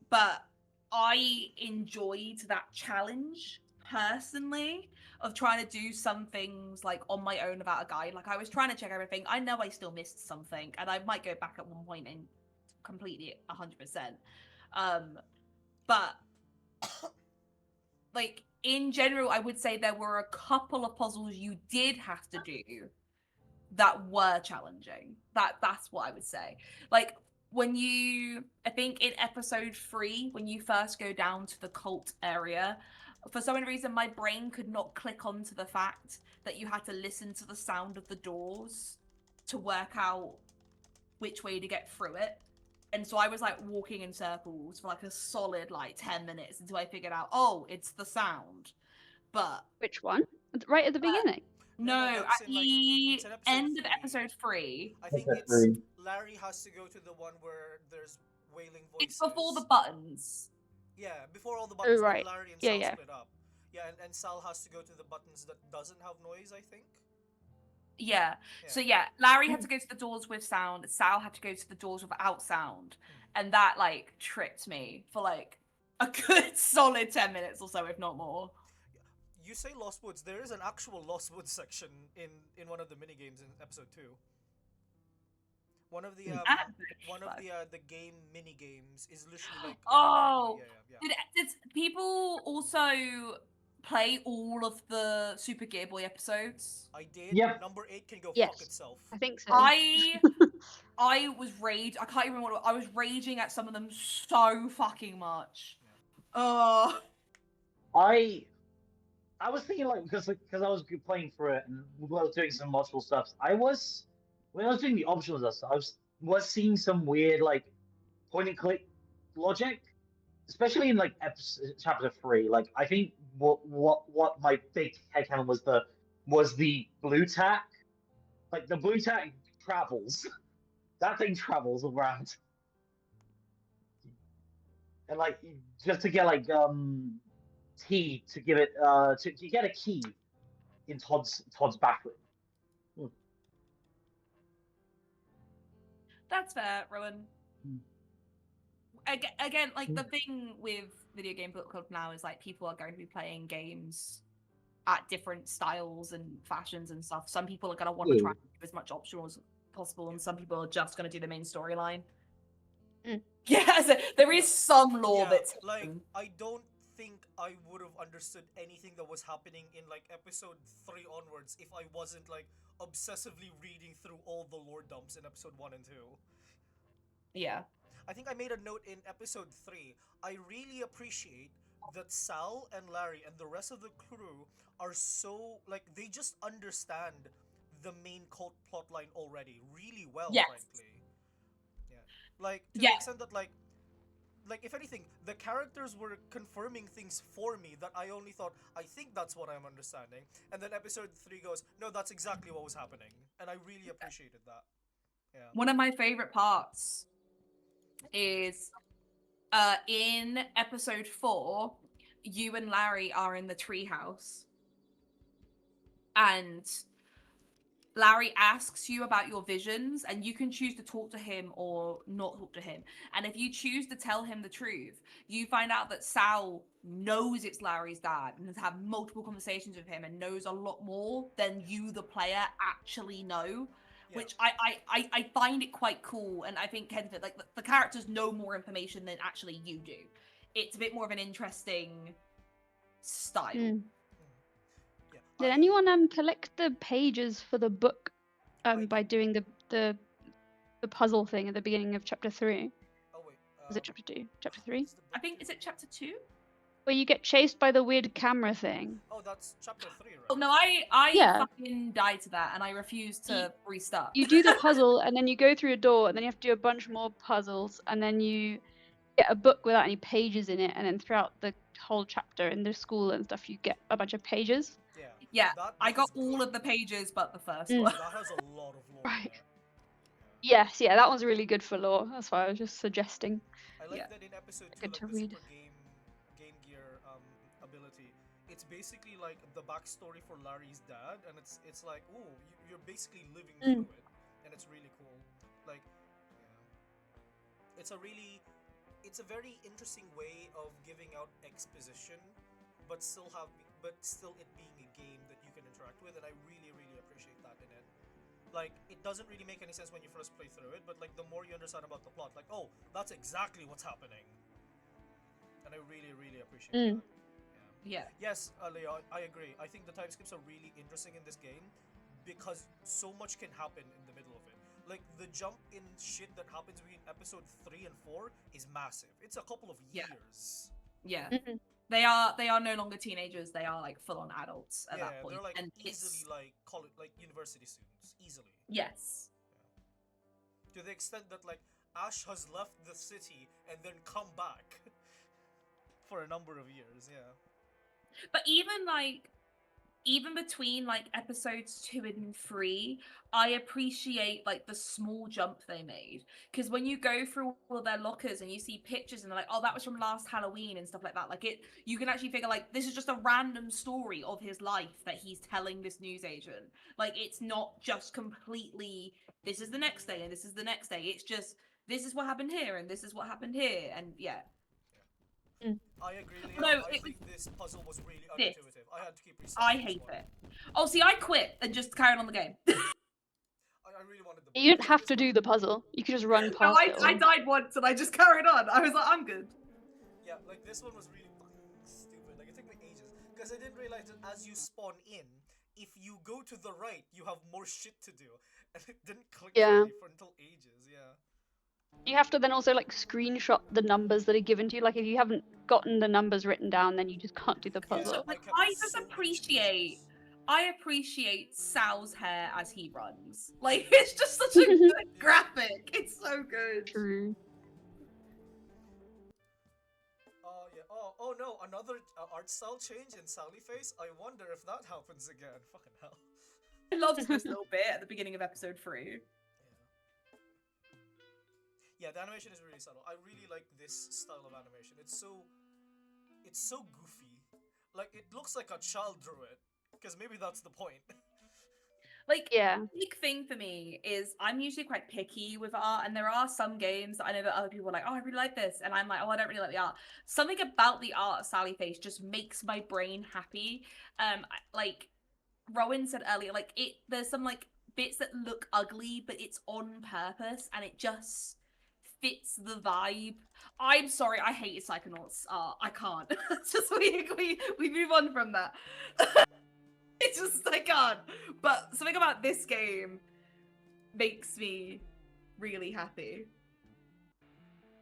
B: but I enjoyed that challenge personally of trying to do some things like on my own without a guide. Like I was trying to check everything. I know I still missed something, and I might go back at one point and completely 100%. But like in general, I would say there were a couple of puzzles you did have to do that were challenging. That's what I would say. Like when you, I think in episode 3, when you first go down to the cult area, for some reason my brain could not click onto the fact that you had to listen to the sound of the doors to work out which way to get through it. And so I was like walking in circles for like a solid like 10 minutes until I figured out, oh, it's the sound. But
C: Which one? Right at the beginning.
B: no,
A: that's
B: at
A: in, like,
B: the
A: it's in episode
B: end of
A: 3.
B: episode 3.
A: I think
F: Episode
A: it's
F: 3.
A: Larry has to go to the one where there's wailing voices.
B: It's before the buttons.
A: Yeah, before all the buttons,
C: right.
A: when Larry and
C: Yeah,
A: Sal
C: yeah.
A: split up. Yeah, and Sal has to go to the buttons that doesn't have noise, I think.
B: Yeah. So yeah, Larry had to go to the doors with sound. Sal had to go to the doors without sound, and that like tripped me for like a good solid 10 minutes or so, if not more.
A: You say Lost Woods. There is an actual Lost Woods section in one of the mini games in episode 2. One of the the game mini games is literally like
B: Oh,
A: yeah.
B: did people also play all of the Super Gear Boy episodes?
A: I did.
F: Yep.
A: Number 8 can go
C: Yes.
A: fuck itself.
C: I think so.
B: I was rage. I can't even remember what I was raging at some of them so fucking much. Oh.
F: I was thinking like because I was playing for it and I was doing some optional stuff. When I was doing the optional stuff, I was seeing some weird like point and click logic, especially in like chapter 3. Like I think what my big headcanon was the blue tack. Like the blue tack travels. That thing travels around. And like just to get like tea to give it to get a key in Todd's bathroom.
B: That's fair, Rowan. Again, like the thing with video game book club now is like people are going to be playing games at different styles and fashions and stuff. Some people are going to want to try and do as much optional as possible, and some people are just going to do the main storyline. Yeah, so there is some lore that's
A: like
B: hidden.
A: I don't think I would have understood anything that was happening in like episode 3 onwards if I wasn't like obsessively reading through all the lore dumps in episode 1 and 2.
B: Yeah.
A: I think I made a note in episode 3. I really appreciate that Sal and Larry and the rest of the crew are so like they just understand the main cult plotline already really well,
B: Yes.
A: frankly. Yeah. Like to the extent that like if anything, the characters were confirming things for me that I only thought, I think that's what I'm understanding. And then episode 3 goes, no, that's exactly what was happening. And I really appreciated that. Yeah.
B: One of my favorite parts is in episode 4, you and Larry are in the treehouse. And Larry asks you about your visions, and you can choose to talk to him or not talk to him. And if you choose to tell him the truth, you find out that Sal knows it's Larry's dad and has had multiple conversations with him and knows a lot more than you, the player, actually know. Yeah. Which I find it quite cool, and I think like the characters know more information than actually you do. It's a bit more of an interesting style.
C: Did anyone collect the pages for the book by doing the puzzle thing at the beginning of chapter 3?
A: Oh wait.
C: Was it chapter 2? Chapter 3?
B: I think, is it chapter 2?
C: Where you get chased by the weird camera thing.
A: Oh, that's chapter 3, right?
B: Oh no, I fucking died to that and I refused to restart.
C: You do the puzzle and then you go through a door and then you have to do a bunch more puzzles and then you get a book without any pages in it, and then throughout the whole chapter in the school and stuff you get a bunch of pages.
B: Yeah,
A: That
B: I got
A: is
B: all
A: good.
B: of the pages but the first
C: Mm.
B: one.
A: That has a lot of lore.
C: Right.
A: There.
C: Yes, yeah, that one's really good for lore. That's why I was just suggesting.
A: I like
B: Yeah.
A: that in episode 2,
C: Good
A: like
C: to
A: the
C: read.
A: super game gear ability. It's basically like the backstory for Larry's dad, and it's like, oh, you're basically living
C: Mm.
A: through it, and it's really cool. Like, yeah, it's a very interesting way of giving out exposition, but still it being a game that you can interact with, and I really appreciate that in it. Like, it doesn't really make any sense when you first play through it, but like the more you understand about the plot, like, oh, that's exactly what's happening, and I really appreciate
C: Mm.
A: that.
B: Yeah.
A: Yes, Leo, I agree. I think the time skips are really interesting in this game because so much can happen in the middle of it. Like, the jump in shit that happens between episode 3 and 4 is massive. It's a couple of
B: Yeah.
A: years.
B: Yeah.
C: Mhm.
B: They are no longer teenagers. They are like full on adults at
A: Yeah,
B: that point.
A: they're like
B: And
A: easily
B: it's
A: like college, like university students, easily.
B: yes.
A: To the extent that like Ash has left the city and then come back for a number of years. Yeah.
B: But even between like episodes 2 and 3, I appreciate like the small jump they made, because when you go through all of their lockers and you see pictures and they're like, oh, that was from last Halloween and stuff like that, like you can actually figure like this is just a random story of his life that he's telling this newsagent. Like, it's not just completely this is the next day and this is the next day. It's just this is what happened here and this is what happened here, and yeah.
A: I agree, Leo.
B: No,
A: I
B: it
A: think this puzzle was really
B: this.
A: unintuitive. I had to keep restarting.
B: I
A: this
B: hate
A: one.
B: it. Oh, see, I quit and just carried on the game.
A: I really wanted the.
C: You didn't have
A: this
C: to
A: one-
C: do the puzzle. You could just run
B: No,
C: past it.
B: I
C: all.
B: died once and I just carried on. I was like, I'm good.
A: Yeah, like this one was really fucking stupid. Like, it took me ages because I didn't realize that as you spawn in, if you go to the right, you have more shit to do, and it didn't click
C: Yeah.
A: for me for until ages. Yeah.
C: You have to then also like screenshot the numbers that are given to you. Like if you haven't gotten the numbers written down, then you just can't do the
A: Yeah,
C: puzzle.
B: Like,
A: kept
B: I just
A: so many
B: appreciate
A: screenshots.
B: I appreciate Sal's hair as he runs. Like, it's just such a good graphic. It's so good.
C: True.
A: Oh yeah. Oh no! Another art style change in Sally face. I wonder if that happens again. Fucking hell.
B: I loved this little bit at the beginning of episode 3.
A: Yeah, the animation is really subtle. I really like this style of animation. It's so goofy. Like, it looks like a child drew it. Because maybe that's the point.
B: Like,
C: Yeah.
B: the big thing for me is I'm usually quite picky with art, and there are some games that I know that other people are like, oh, I really like this, and I'm like, oh, I don't really like the art. Something about the art of Sally Face just makes my brain happy. Like Rowan said earlier, like there's some like bits that look ugly, but it's on purpose, and it just fits the vibe. I'm sorry, I hated Psychonauts art. I can't. Just we move on from that. It's just I can't. But something about this game makes me really happy.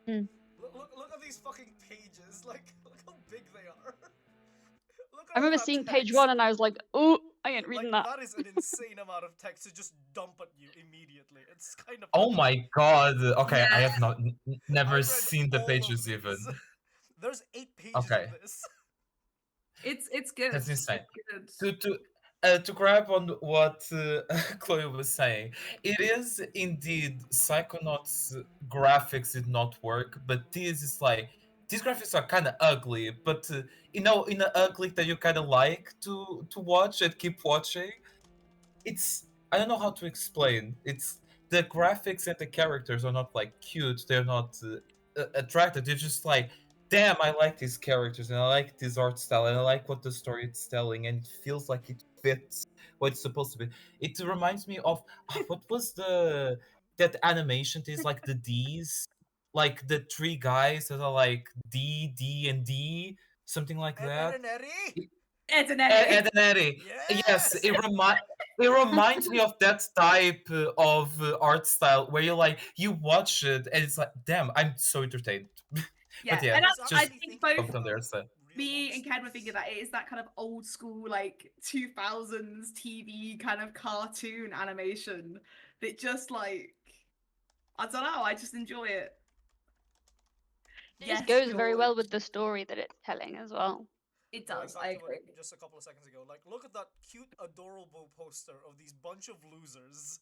A: Look at these fucking pages. Like, look how big they are. Look at
C: I
A: all
C: remember
A: that
C: seeing page
A: text.
C: 1 and I was like, oh, I ain't reading
A: Like,
C: that.
A: that is an insane amount of text to just dump at you immediately. It's kind of.
H: Oh my god. Okay, I
B: Yeah.
H: have not
A: I
H: never
A: read
H: seen the
A: all of
H: pages even.
A: these. There's 8 pages
H: Okay.
A: of this.
B: It's good.
H: That's insane.
B: It's good.
H: To grab on what Chloe was saying, it is indeed Psychonauts graphics did not work, but this is like these graphics are kind of ugly, but in an ugly that you kind of like to watch and keep watching. It's I don't know how to explain. It's the graphics and the characters are not like cute. They're not attractive. They're just like, damn, I like these characters and I like this art style and I like what the story is telling and it feels like it fits what it's supposed to be. It reminds me of what was that animation? Is like the D's, like the 3 guys that are like D and D, something like that.
A: And Eddie?
B: It's an
H: Ed and Eddie.
A: Yes!
H: Yes, it reminds me of that type of art style where you watch it and it's like, damn, I'm so entertained.
B: Yeah,
H: But yeah,
B: and
A: was
H: just
B: I
A: actually
B: think
A: thinking
B: both
H: from there, so.
B: me and Ken were thinking that it is that kind of old school, like 2000s TV kind of cartoon animation that just like I don't know, I just enjoy it.
C: It just goes very well with the story that it's telling as well.
B: It
A: Going
B: does.
A: back
B: I
A: to what
B: agree.
A: just a couple of seconds ago, like look at that cute, adorable poster of these bunch of losers.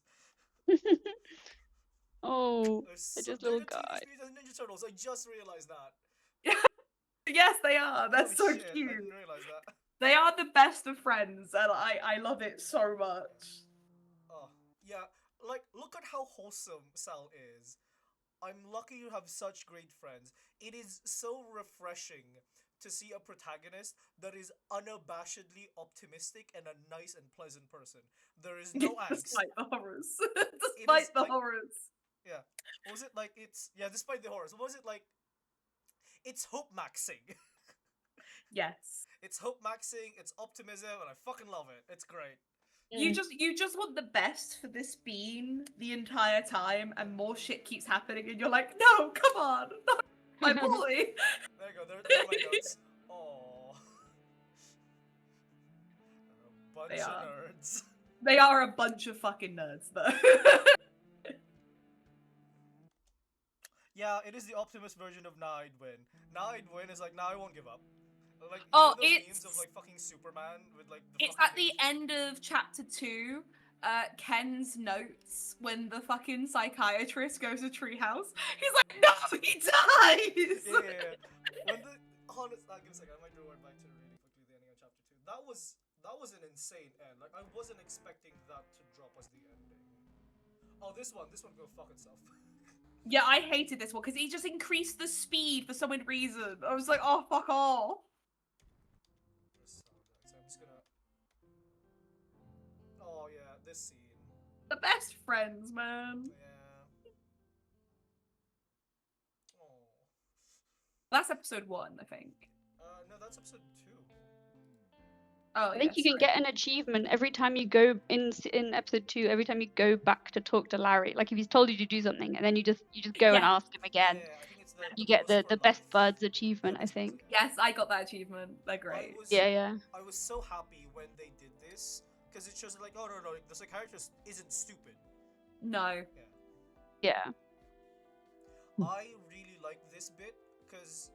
C: Oh,
A: They're,
C: they're
A: so,
C: just
A: they're
C: little
A: the
C: guy.
A: Teenage Mutant Ninja Turtles. I just realized that.
B: Yes, they are. That's
A: Holy
B: so
A: shit,
B: cute.
A: I didn't realize that.
B: They are the best of friends, and I love it so much.
A: Oh, yeah. Like, look at how wholesome Sal is. I'm lucky you have such great friends. It is so refreshing to see a protagonist that is unabashedly optimistic and a nice and pleasant person. There is no angst.
B: Despite the horrors.
A: It is
B: Despite the
A: like,
B: horrors.
A: yeah. What was it like? It's yeah. Despite the horrors, what was it like? It's hope maxing.
B: Yes.
A: It's hope maxing. It's optimism, and I fucking love it. It's great.
B: You just want the best for this bean the entire time, and more shit keeps happening, and you're like, no, come on, no, my boy.
A: There you go. There are my notes. Oh, a bunch
B: They
A: of
B: are.
A: nerds.
B: They are a bunch of fucking nerds, though.
A: Yeah, it is the Optimus version of Now I'd Win. Now I'd Win is like, now I won't give up. Like, you
B: Oh,
A: know those memes of like fucking Superman with like the
B: It's
A: fucking
B: at the
A: things?
B: end of chapter 2, Ken's notes when the fucking psychiatrist goes to Treehouse. He's like, no, he dies!
A: Yeah. When the honest, give me a second. I might reward back to really quickly the ending of chapter 2. That was an insane end. Like I wasn't expecting that to drop as the ending. Oh, this one go fuck itself.
B: Yeah, I hated this one because he just increased the speed for some weird reason. I was like, oh, fuck off.
A: So I'm just gonna. Oh yeah, this scene.
B: The best friends, man.
A: Yeah. Oh.
B: That's episode 1, I think.
A: No, that's episode 2.
B: Oh,
C: I think
B: yeah,
C: you can
B: sorry.
C: get an achievement every time you go in episode 2. Every time you go back to talk to Larry, like if he's told you to do something, and then you just go and
B: Yeah.
C: ask him again,
A: Yeah, I think it's the
C: you get
A: Bros
C: the
A: for
C: best
A: Life.
C: buds achievement.
A: Yeah,
C: I
A: Best Buds,
C: think.
A: yeah.
B: Yes, I got that achievement. They're great.
C: Yeah.
A: I was so happy when they did this because it shows like, oh no, the psychiatrist isn't stupid.
B: No.
C: Yeah.
A: I really liked this bit because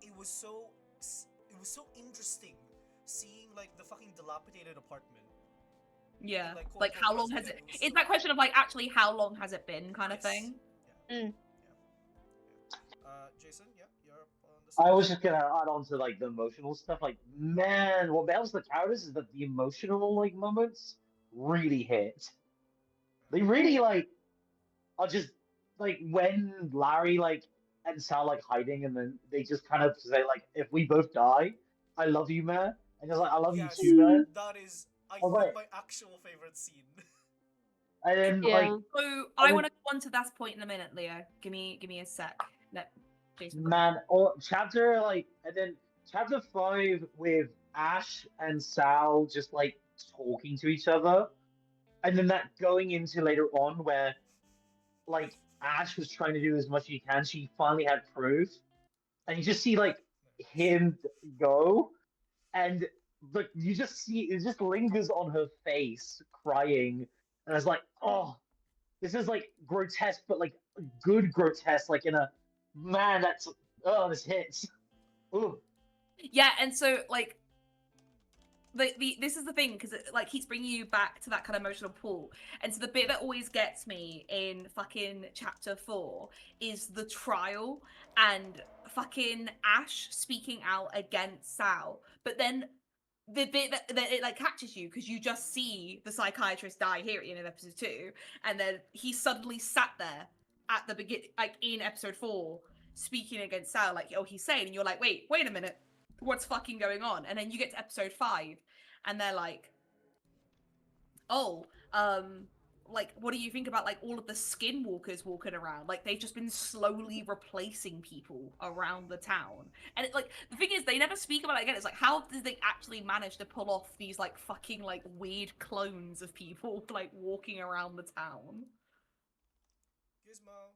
A: it was so interesting seeing like the fucking dilapidated apartment.
B: Yeah.
A: And,
B: Like, how long has it? It's that question of like, actually, how long has it been, kind of thing.
A: Yeah.
C: Mm.
A: Jason, yeah, you're on the.
F: I was just gonna add on to like the emotional stuff. Like, man, what helps the characters is that the emotional like moments really hit. They really like are just like when Larry like and Sal like hiding, and then they just kind of say like, "If we both die, I love you, man," and he's like, "I love
A: Yes,
F: you too, man."
A: that is, I
F: Oh,
A: think,
F: right.
A: my actual favorite scene.
F: And then
C: Yeah.
F: like,
B: So I want to go on to that point in a minute, Leo. Give me a sec. Let Jason.
F: man, or chapter like, and then chapter 5 with Ash and Sal just like talking to each other, and then that going into later on where like Ash was trying to do as much as he can. She finally had proof, and you just see like him go, and like you just see it just lingers on her face, crying, and I was like, oh, this is like grotesque, but like good grotesque, like in a man. That's this hits. Ooh.
B: Yeah, and so like this is the thing because it like keeps bringing you back to that kind of emotional pool, and so the bit that always gets me in fucking chapter 4 is the trial and fucking Ash speaking out against Sal, but then the bit that it like catches you because you just see the psychiatrist die here at the end of episode 2, and then he suddenly sat there at the beginning, like in episode 4, speaking against Sal, like, oh, he's saying, and you're like, wait a minute, what's fucking going on? And then you get to episode 5, and they're like, oh, like, what do you think about like all of the skinwalkers walking around? Like, they've just been slowly replacing people around the town. And it, like, the thing is, they never speak about it again. It's like, how did they actually manage to pull off these like fucking like weird clones of people like walking around the town?
A: Gizmo.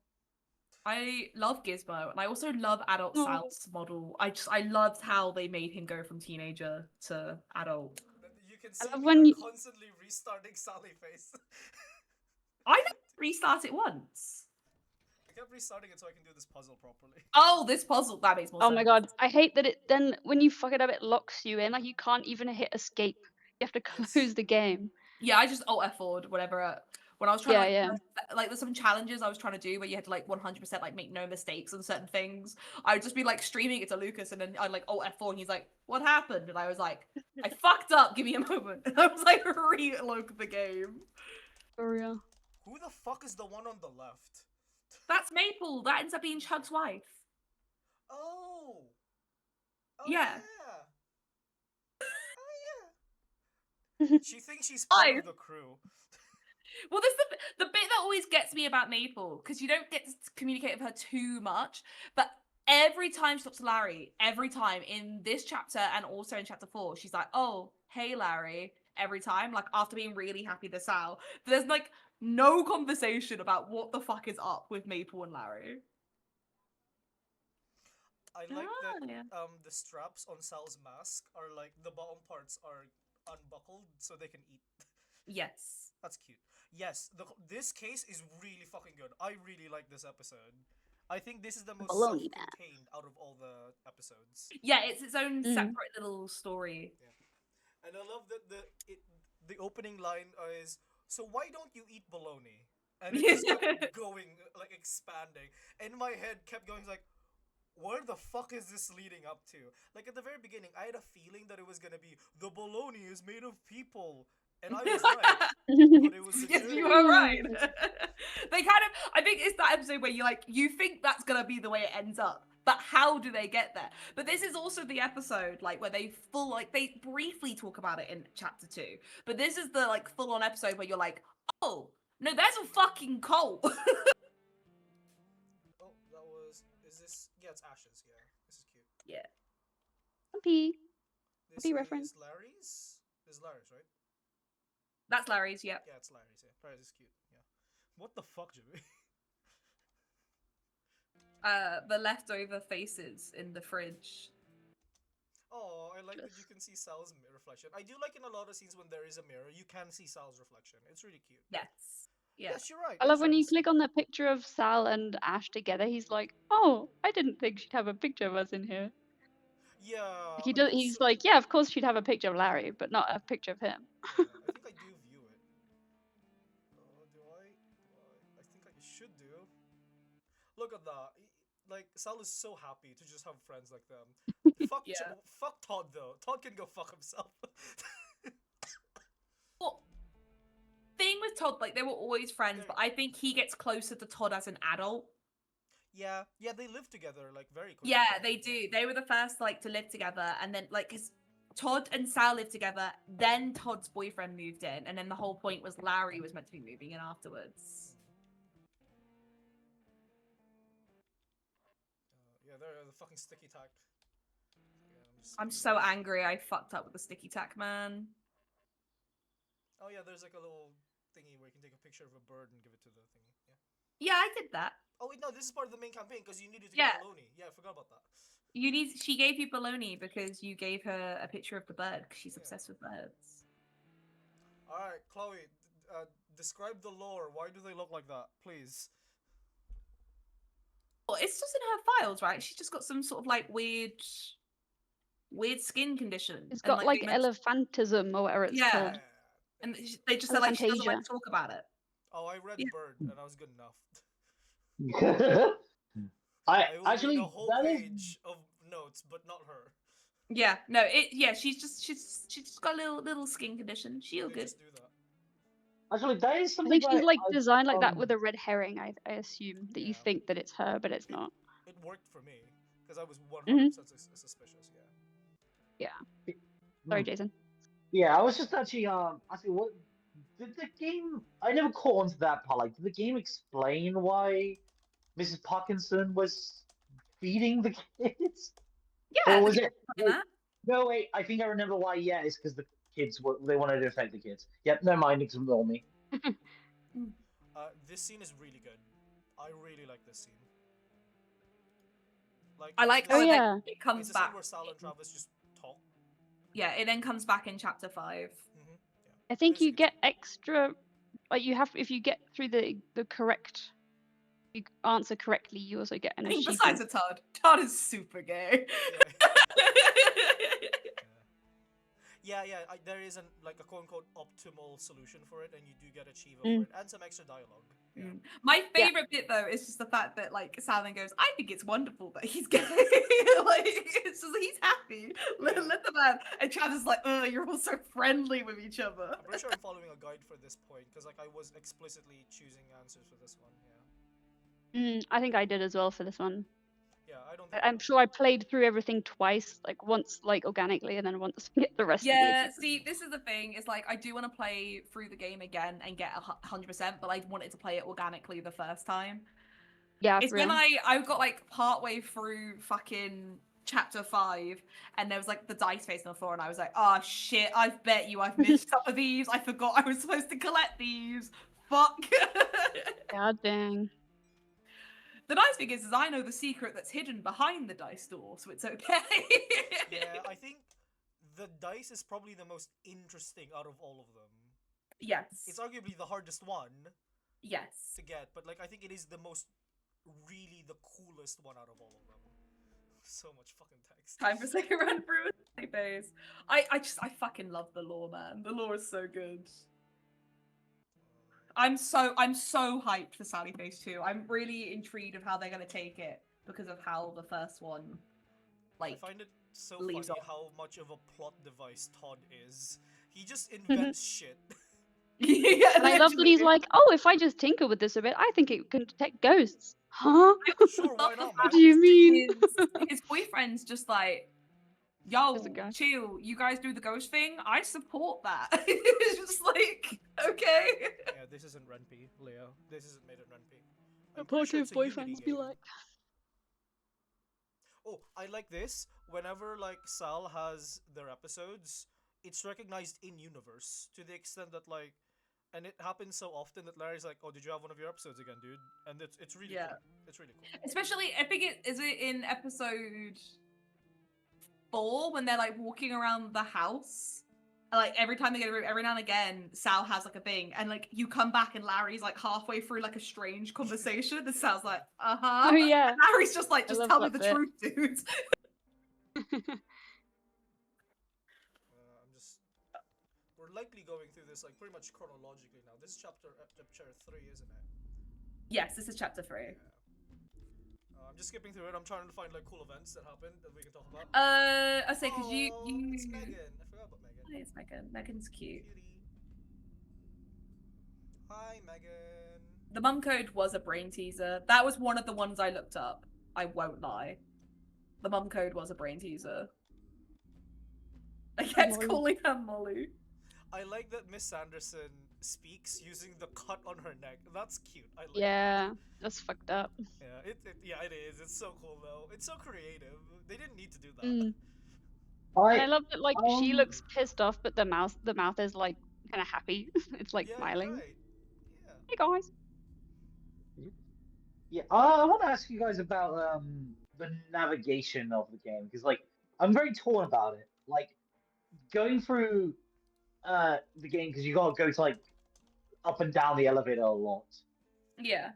B: I love Gizmo, and I also love adult Sal's model. I loved how they made him go from teenager to adult.
A: You can see
C: love
A: me
C: when you-
A: constantly restarting Sally face.
B: I never restart it once.
A: kept restarting it so I can do this puzzle properly.
B: Oh, this puzzle that makes more
C: Oh
B: sense.
C: my god, I hate that it then when you fuck it up, it locks you in. Like you can't even hit escape. You have to
A: Yes.
C: close the game.
B: Yeah, I just alt F4'd whatever. When I was trying
C: Yeah,
B: to
C: yeah.
B: like there's some challenges I was trying to do where you had to like 100% like make no mistakes on certain things. I would just be like streaming it to Lucas and then I'd like alt F4 and he's like, "What happened?" And I was like, "I fucked up. Give me a moment." And I was like, reload the game.
C: For real.
A: Who the fuck is the one on the left?
B: That's Maple. That ends up being Chug's wife.
A: Oh. Oh
B: Yeah.
A: Oh yeah. She thinks she's part
B: Hi.
A: of the crew.
B: Well, this is the bit that always gets me about Maple, because you don't get to communicate with her too much, but every time she talks to Larry, every time in this chapter and also in chapter 4, she's like, "Oh, hey Larry," every time, like after being really happy to Sal. But there's like no conversation about what the fuck is up with Maple and Larry.
A: I like that
B: yeah.
A: the straps on Sal's mask are like the bottom parts are unbuckled so they can eat.
B: Yes.
A: That's cute. Yes, this case is really fucking good. I really like this episode. I think this is the most
C: Baloney
A: self-contained out of all the episodes.
B: Yeah, it's its own
C: Mm.
B: separate little story.
A: Yeah. And I love that the opening line is, "So why don't you eat bologna?" And it just kept going, like expanding. In my head kept going like, where the fuck is this leading up to? Like at the very beginning, I had a feeling that it was gonna be the bologna is made of people. And I was right. But it was the
B: Yes,
A: journey.
B: you were right. They kind of, I think it's that episode where you think that's gonna be the way it ends up, but how do they get there? But this is also the episode like where they they briefly talk about it in chapter 2, but this is the like full on episode where you're like, oh no, there's a fucking cult.
A: Oh, that was. Is this? Yeah, it's Ashes. Yeah, this is cute.
B: Yeah.
C: Happy.
A: This
C: Happy reference.
A: is Larry's. This is Larry's, right?
B: That's Larry's. Yeah.
A: Yeah, it's Larry's. Yeah, Larry's is cute. Yeah. What the fuck, Jimmy?
B: The leftover faces in the fridge.
A: Oh, I like that you can see Sal's reflection. I do like in a lot of scenes when there is a mirror, you can see Sal's reflection. It's really cute.
B: Yes. Yeah.
A: Yes, you're right.
C: I love when you click on the picture of Sal and Ash together. He's like, "Oh, I didn't think she'd have a picture of us in here."
A: Yeah.
C: Like, he's like, "Yeah, of course she'd have a picture of Larry, but not a picture of him."
A: Yeah, I think I do view it. Do I? I think I should do. Look at that. Like, Sal is so happy to just have friends like them. Fuck,
B: Yeah.
A: Fuck Todd, though. Todd can go fuck himself.
B: Well, thing with Todd, like they were always friends, but I think he gets closer to Todd as an adult.
A: Yeah, they live together, like, very quickly.
B: Yeah, they do. They were the first like to live together, and then like because Todd and Sal lived together, then Todd's boyfriend moved in, and then the whole point was Larry was meant to be moving in afterwards.
A: Yeah, they're the fucking sticky tack. Yeah,
B: I'm so angry I fucked up with the sticky tack, man.
A: Oh yeah, there's like a little thingy where you can take a picture of a bird and give it to the thingy. Yeah.
B: Yeah, I did that.
A: Oh wait, no, this is part of the main campaign because you needed to
B: Yeah.
A: get baloney. Yeah, I forgot about that.
B: She gave you baloney because you gave her a picture of the bird because she's obsessed with birds.
A: All right, Chloe, describe the lore. Why do they look like that, please?
B: Well, it's just in her files, right? She's just got some sort of like weird skin condition.
C: It's
B: and,
C: got like
B: they meant-
C: elephantism or whatever it's
B: Yeah.
C: called.
B: and they just said like she doesn't like
C: Elephantasia.
B: to talk about it.
A: Oh, I read
B: Yeah.
A: bird and I was good enough.
F: I
A: will
F: actually
A: read a whole
F: that is-
A: page of notes, but not her.
B: Yeah, no, she's just got a little skin condition. She'll
A: They
B: good.
A: just do that.
F: actually that is
C: I
F: something
C: think she's like
F: I-
C: designed like that with a red herring. I assume that you
A: Yeah.
C: think that it's her, but it's not.
A: It worked for me because I was 100% suspicious. Yeah.
C: Sorry,
F: Hmm.
C: Jason.
F: Yeah, I was just actually asking what did the game? I never caught on to that part. Like, did the game explain why Mrs. Parkinson was feeding the kids?
B: Yeah,
F: Or was
B: the
F: it?
B: game's like that.
F: No, wait. I think I remember why. Yeah, it's because the kids they wanted to affect the kids. Yep, never mind. Ignore me.
A: This scene is really good. I really like this scene. Like,
B: I like
A: it's
B: how
A: the-
C: Oh, yeah.
B: it comes
A: it's the scene
B: back.
A: where Sal and Travis just talk.
B: Yeah, it then comes back in chapter 5.
A: Yeah.
C: I think
A: There's a
C: you
A: good
C: get extra, like you have if you get through the correct you answer correctly, you also get an
B: I mean,
C: achievement.
B: besides a Todd. Todd is super gay.
A: Yeah, there is like a quote unquote optimal solution for it, and you do get achievement
C: Mm.
A: for it, and some extra dialogue. Yeah.
B: My
C: Yeah.
B: favorite bit though is just the fact that like Salmon goes, I think it's wonderful that he's gay. Like it's just he's happy. Let the man. And Travis is like, oh, you're all so friendly with each other.
A: I'm pretty sure I'm following a guide for this point because like I was explicitly choosing answers for this one. Yeah.
C: I think I did as well for this one.
A: Yeah, I don't think
C: I'm sure I played through everything twice, like once like organically, and then once get the rest of
B: Yeah,
C: it.
B: see, this is the thing. It's like I do want to play through the game again and get 100%, but I wanted to play it organically the first time.
C: Yeah,
B: It's
C: for
B: when
C: real.
B: I got like partway through fucking chapter 5, and there was like the dice face on the floor, and I was like, oh shit, I bet you I've missed some of these. I forgot I was supposed to collect these. Fuck.
C: God dang.
B: The nice thing is I know the secret that's hidden behind the dice door, so it's okay.
A: Yeah, I think the dice is probably the most interesting out of all of them.
B: Yes.
A: It's arguably the hardest one
B: Yes.
A: to get, but like I think it is the most really the coolest one out of all of them. So much fucking text.
B: Time for a second run through my face. I fucking love the lore, man. The lore is so good. I'm so hyped for Sally Face 2. I'm really intrigued of how they're gonna take it because of how the first one like
A: I find it so
B: leaves
A: funny
B: off.
A: how much of a plot device Todd is. He just invents shit.
B: Yeah,
C: And I love that he's
B: literally.
C: like, oh, if I just tinker with this a bit, I think it can detect ghosts. Huh?
A: Sure, why
B: Love the
A: not,
C: What
A: man?
C: do you mean?
B: his boyfriend's just like, yo,
C: There's a guy.
B: chill, you guys do the ghost thing, I support that. It's just like, okay.
A: Yeah, this isn't Renpy, Leo. This isn't made in Renpy. I'm pretty sure
C: Supportive
A: it's a Unity
C: boyfriends be
A: game.
C: like.
A: Oh, I like this. Whenever like Sal has their episodes, it's recognized in universe to the extent that like, and it happens so often that Larry's like, "Oh, did you have one of your episodes again, dude?" And it's really
B: Yeah.
A: cool. It's really cool.
B: Especially, I think is it in episode 4 when they're like walking around the house? Like every time they get a room, every now and again, Sal has like a thing, and like you come back and Larry's like halfway through like a strange conversation, and Sal's like, uh-huh.
C: Oh yeah.
B: And Larry's just like, just
C: love
B: tell me
C: that
B: the
C: bit.
B: truth, dude.
A: I'm just. We're likely going through this like pretty much chronologically now. This is chapter 3, isn't it?
B: Yes, this is chapter 3.
A: Yeah. I'm just skipping through it. I'm trying to find like cool events that happened that we can talk about.
B: I say because you
A: It's Megan. I forgot about Megan.
B: Oh, it's Megan. Megan's cute.
A: Cutie. Hi, Megan.
B: The mum code was a brain teaser. That was one of the ones I looked up. I won't lie. The mum code was a brain teaser. I kept
C: Molly.
B: calling her Molly.
A: I like that Miss Sanderson speaks using the cut on her neck. That's cute. I like
C: Yeah, that's fucked up.
A: that. Yeah, it is. It's so cool though. It's so creative. They didn't need to do that.
C: Mm. And I love that like she looks pissed off, but the mouth is like kind of happy. It's like
A: Yeah, you're
C: smiling.
A: right. Yeah.
C: Hey guys.
F: Yeah, I want to ask you guys about the navigation of the game because, like, I'm very torn about it. Like, going through the game because you gotta go to like up and down the elevator a lot.
B: Yeah.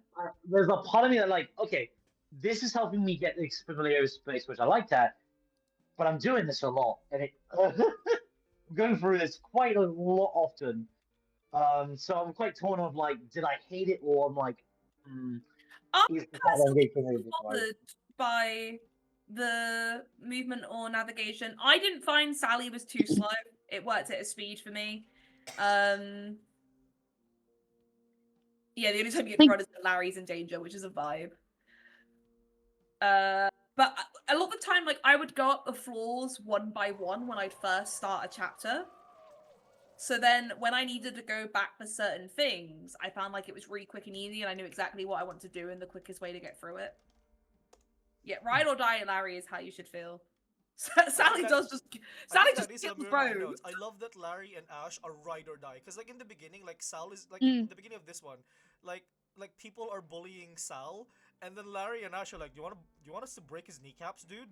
F: There's a part of me that like, okay, this is helping me get the familiar space, which I like that, but I'm doing this a lot, and it I'm going through this quite a lot often. So I'm quite torn of like, did I hate it or I'm like,
B: I'm
F: is the part I'm
B: personally
F: getting rid of it, right?
B: bothered by the movement or navigation. I didn't find Sally was too slow. It worked at a speed for me. Yeah, the only time you get to run is when Larry's in danger, which is a vibe. But a lot of the time, like I would go up the floors one by one when I'd first start a chapter. So then when I needed to go back for certain things, I found like it was really quick and easy and I knew exactly what I wanted to do and the quickest way to get through it. Yeah, ride or die, Larry, is how you should feel. Sally does just... Sally just kills bros.
A: I love that Larry and Ash are ride or die. Because like in the beginning, like Sal is... Like in the beginning of this one, like people are bullying Sal. And then Larry and Ash are like, do you want us to break his kneecaps, dude?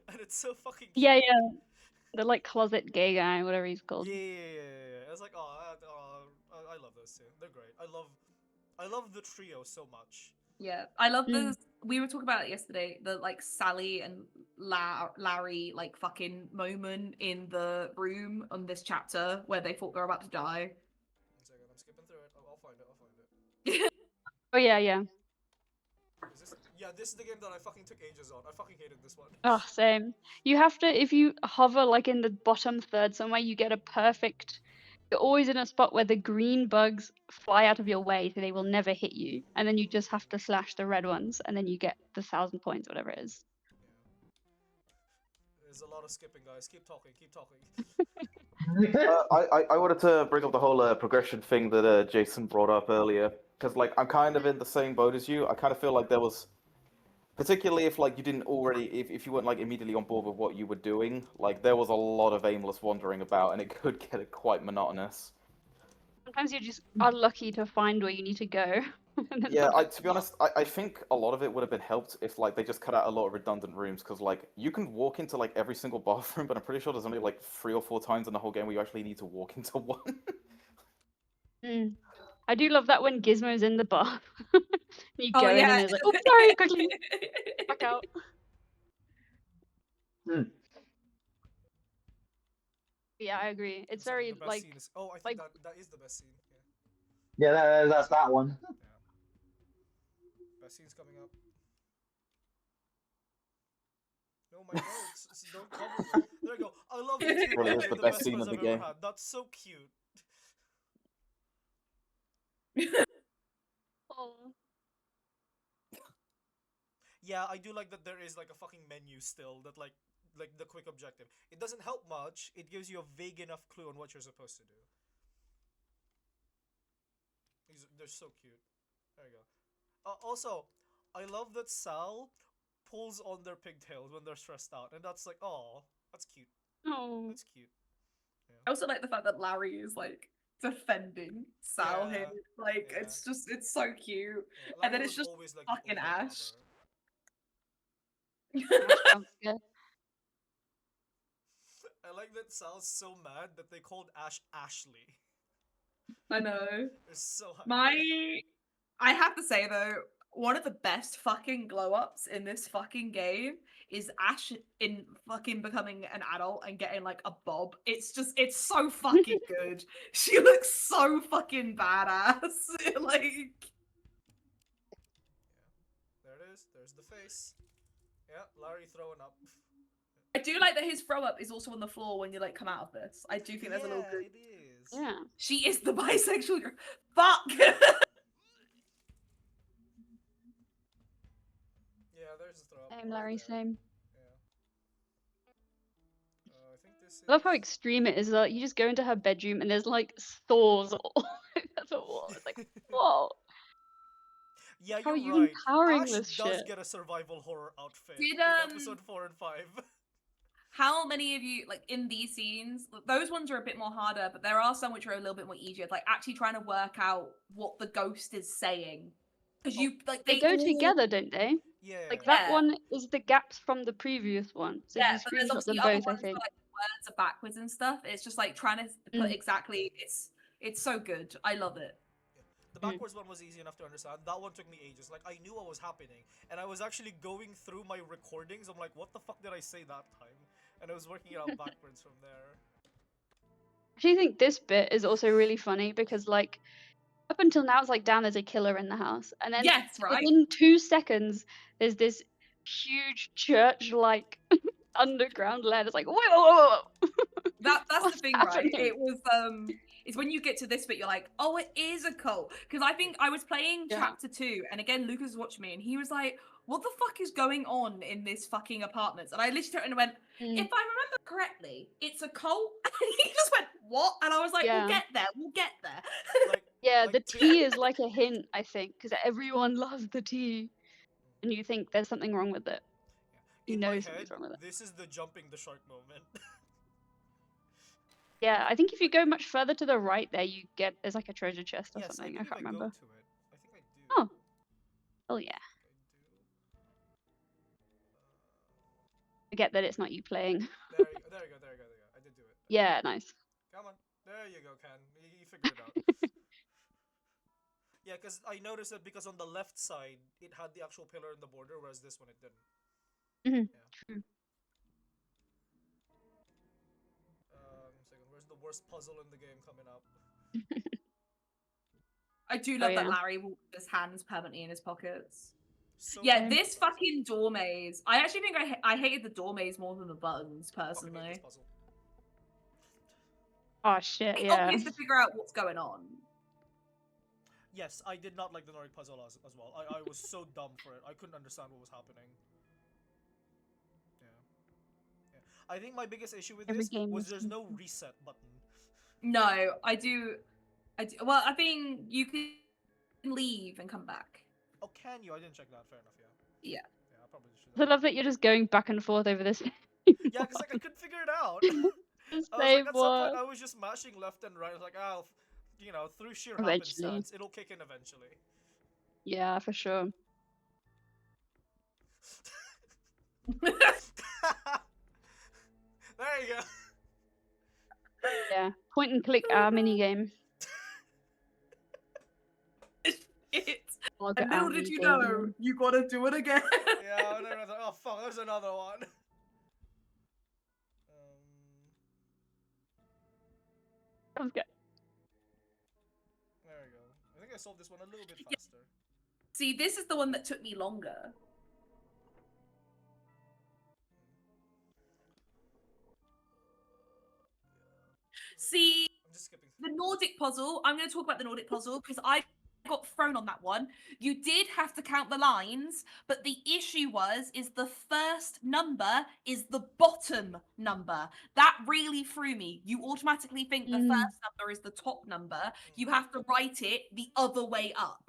A: And it's so fucking cute.
C: Yeah. The like closet gay guy, whatever he's called.
A: Yeah. It's like, I love those two. They're great. I love I love the trio so much.
B: Yeah, I love
C: Mm.
B: the. We were talking about it yesterday. The like Sally and Larry like fucking moment in the room on this chapter where they thought they were about to die.
A: 1 second, I'm skipping through it. I'll find it. I'll find it.
C: Oh yeah, yeah.
A: Is this? Yeah, this is the game that I fucking took ages on. I fucking hated this one.
C: Oh, same. You have to, if you hover like in the bottom third somewhere, you get a perfect. You're always in a spot where the green bugs fly out of your way, so they will never hit you, and then you just have to slash the red ones, and then you get the 1,000 points, whatever it is.
A: There's a lot of skipping, guys. Keep talking. Keep talking.
E: I wanted to bring up the whole progression thing that Jason brought up earlier, because like I'm kind of in the same boat as you. I kind of feel like there was, particularly if like you didn't already, if you weren't like immediately on board with what you were doing, like there was a lot of aimless wandering about, and it could get quite monotonous.
C: Sometimes you just are lucky to find where you need to go. and then
E: Yeah,
C: sometimes
E: to be honest, I think a lot of it would have been helped if like they just cut out a lot of redundant rooms, because like you can walk into like every single bathroom, but I'm pretty sure there's only like 3 or 4 times in the whole game where you actually need to walk into one.
C: Mm. I do love that when Gizmo's in the bath. you
B: Oh
C: go in
B: yeah.
C: and it's like, oh, sorry, quickly, back out. Yeah, I agree. It's
A: One second,
C: very
A: the best
C: like,
A: scene is. Oh, I
C: like
A: think that is the best scene.
F: Yeah, that's that one.
A: Yeah. Best scene's coming up. No, my notes. Don't cover them. There we go. I love you too.
E: Really is
A: They're
E: the
A: the
E: best
A: best
E: scene
A: friends
E: of the
A: I've ever
E: game.
A: had. That's so cute.
C: oh.
A: Yeah, I do like that there is like a fucking menu still that like the quick objective. It doesn't help much. It gives you a vague enough clue on what you're supposed to do. They're so cute. There you go. Also, I love that Sal pulls on their pigtails when they're stressed out, and that's like, oh, that's cute.
C: Oh.
A: That's cute.
B: I also like the fact that Larry is like defending Sal
A: Yeah,
B: here. Like
A: yeah.
B: it's so cute.
A: Yeah,
B: And then
A: Larry
B: it's
A: was
B: just
A: always like
B: fucking
A: the
B: Ash.
C: Ash jump scare.
A: I like that Sal's so mad that they called Ash Ashley.
B: I know.
A: They're so happy.
B: I have to say though, one of the best fucking glow ups in this fucking game is Ash in fucking becoming an adult and getting like a bob. It's so fucking good. She looks so fucking badass. like
A: There it is. There's the face. Yeah, Larry throwing up.
B: I do like that his throw up is also on the floor when you like come out of this. I do think there's a little good.
A: It is.
C: Yeah.
B: She is the bisexual girl. Fuck.
A: Yeah, there's the throw up.
C: Same,
A: right
C: Larry,
A: there.
C: same.
A: Yeah. I think this is.
C: I love how extreme it is. That you just go into her bedroom and there's like stores all over the wall. It's like, whoa.
A: Yeah,
C: How are
A: you're
C: you
A: right.
C: empowering
A: Ash
C: this
A: does
C: shit?
A: get a survival horror outfit
B: Did,
A: in episode 4 and 5.
B: How many of you, like in these scenes, those ones are a bit more harder, but there are some which are a little bit more easier. Like actually trying to work out what the ghost is saying, because you like
C: They go
B: all-
C: together, don't they?
A: Yeah.
C: Like that
B: Yeah.
C: one is the gaps from the previous one. So
B: Yeah,
C: if
B: but
C: you
B: there's
C: screenshot
B: obviously
C: them
B: other
C: both, I
B: ones where
C: think.
B: like words are backwards and stuff. It's just like trying to put exactly. It's so good. I love it.
A: The backwards one was easy enough to understand. That one took me ages. Like, I knew what was happening. And I was actually going through my recordings. I'm like, what the fuck did I say that time? And I was working it out backwards from there.
C: I actually think this bit is also really funny because like up until now it's like damn there's a killer in the house. And then
B: Yes, right.
C: within 2 seconds there's this huge church like underground lair. It's like whoa, whoa, whoa, whoa.
B: That's
C: What's
B: the thing,
C: happening?
B: right? It was it's when you get to this bit, you're like, oh, it is a cult. Because I think I was playing
C: Yeah.
B: chapter 2, and again, Lucas was watching me, and he was like, what the fuck is going on in this fucking apartment? And I literally turned and went, if I remember correctly, it's a cult. And he just went, what? And I was like,
C: Yeah.
B: we'll get there, we'll get there.
A: Like,
C: Yeah,
A: like
C: the
A: two-
C: tea is like a hint, I think, because everyone loves the tea, and you think there's something wrong with it. You
A: in
C: know
A: my head,
C: something's wrong with it.
A: this is the jumping the shark moment.
C: Yeah, I think if you go much further to the right there, you get there's like a treasure chest or
A: Yes,
C: something. I
A: believe
C: can't
A: go
C: remember.
A: to it. I think I do.
C: Oh. Oh yeah. Forget that it's not you playing.
A: There you go. I did do it.
C: Yeah, nice.
A: Come on. There you go, Ken. You figured it out. Yeah, because I noticed that because on the left side it had the actual pillar in the border, whereas this one it didn't.
C: Mhm.
A: Yeah.
C: True.
A: Second, where's the worst puzzle in the game coming up?
B: I do
C: Oh
B: love that
C: yeah.
B: Larry walks with his hands permanently in his pockets.
A: So
B: Yeah,
C: Mm.
B: this fucking door maze. I actually think I hated the door maze more than the buttons,
A: I fucking hate this
B: personally.
A: puzzle.
C: Oh shit.
B: It's
C: Yeah.
B: obvious to figure out what's going on.
A: Yes, I did not like the Nordic puzzle as well. I was so dumb for it. I couldn't understand what was happening. Yeah. Yeah. I think my biggest issue with
C: Every
A: this
C: game
A: was
C: is
A: there's no
C: different.
A: reset button.
B: No, I do. Well, I think you can leave and come back.
A: Oh, can you? I didn't check that. Fair enough, yeah.
B: Yeah.
A: Yeah, I probably should
C: I
A: have.
C: love that you're just going back and forth over this.
A: Yeah, because like I couldn't figure it out.
C: The
A: I was
C: same
A: like, at some point,
C: one.
A: I was just mashing left and right. I was like, oh, you know, through sheer
C: Eventually.
A: happenstance, it'll kick in eventually.
C: Yeah, for sure.
A: There you go.
C: Yeah. Point and click mini game.
B: And little did you know, you gotta do it again.
A: Yeah, and then I was like, oh fuck, there's another one.
C: Sounds good.
A: There we go. I think I solved this one a little bit faster.
B: See, this is the one that took me longer. See,
A: I'm just skipping.
B: the Nordic puzzle, I'm going to talk about the Nordic puzzle because I got thrown on that one. You did have to count the lines, but the issue is the first number is the bottom number. That really threw me. You automatically think the first number is the top number. You have to write it the other way up.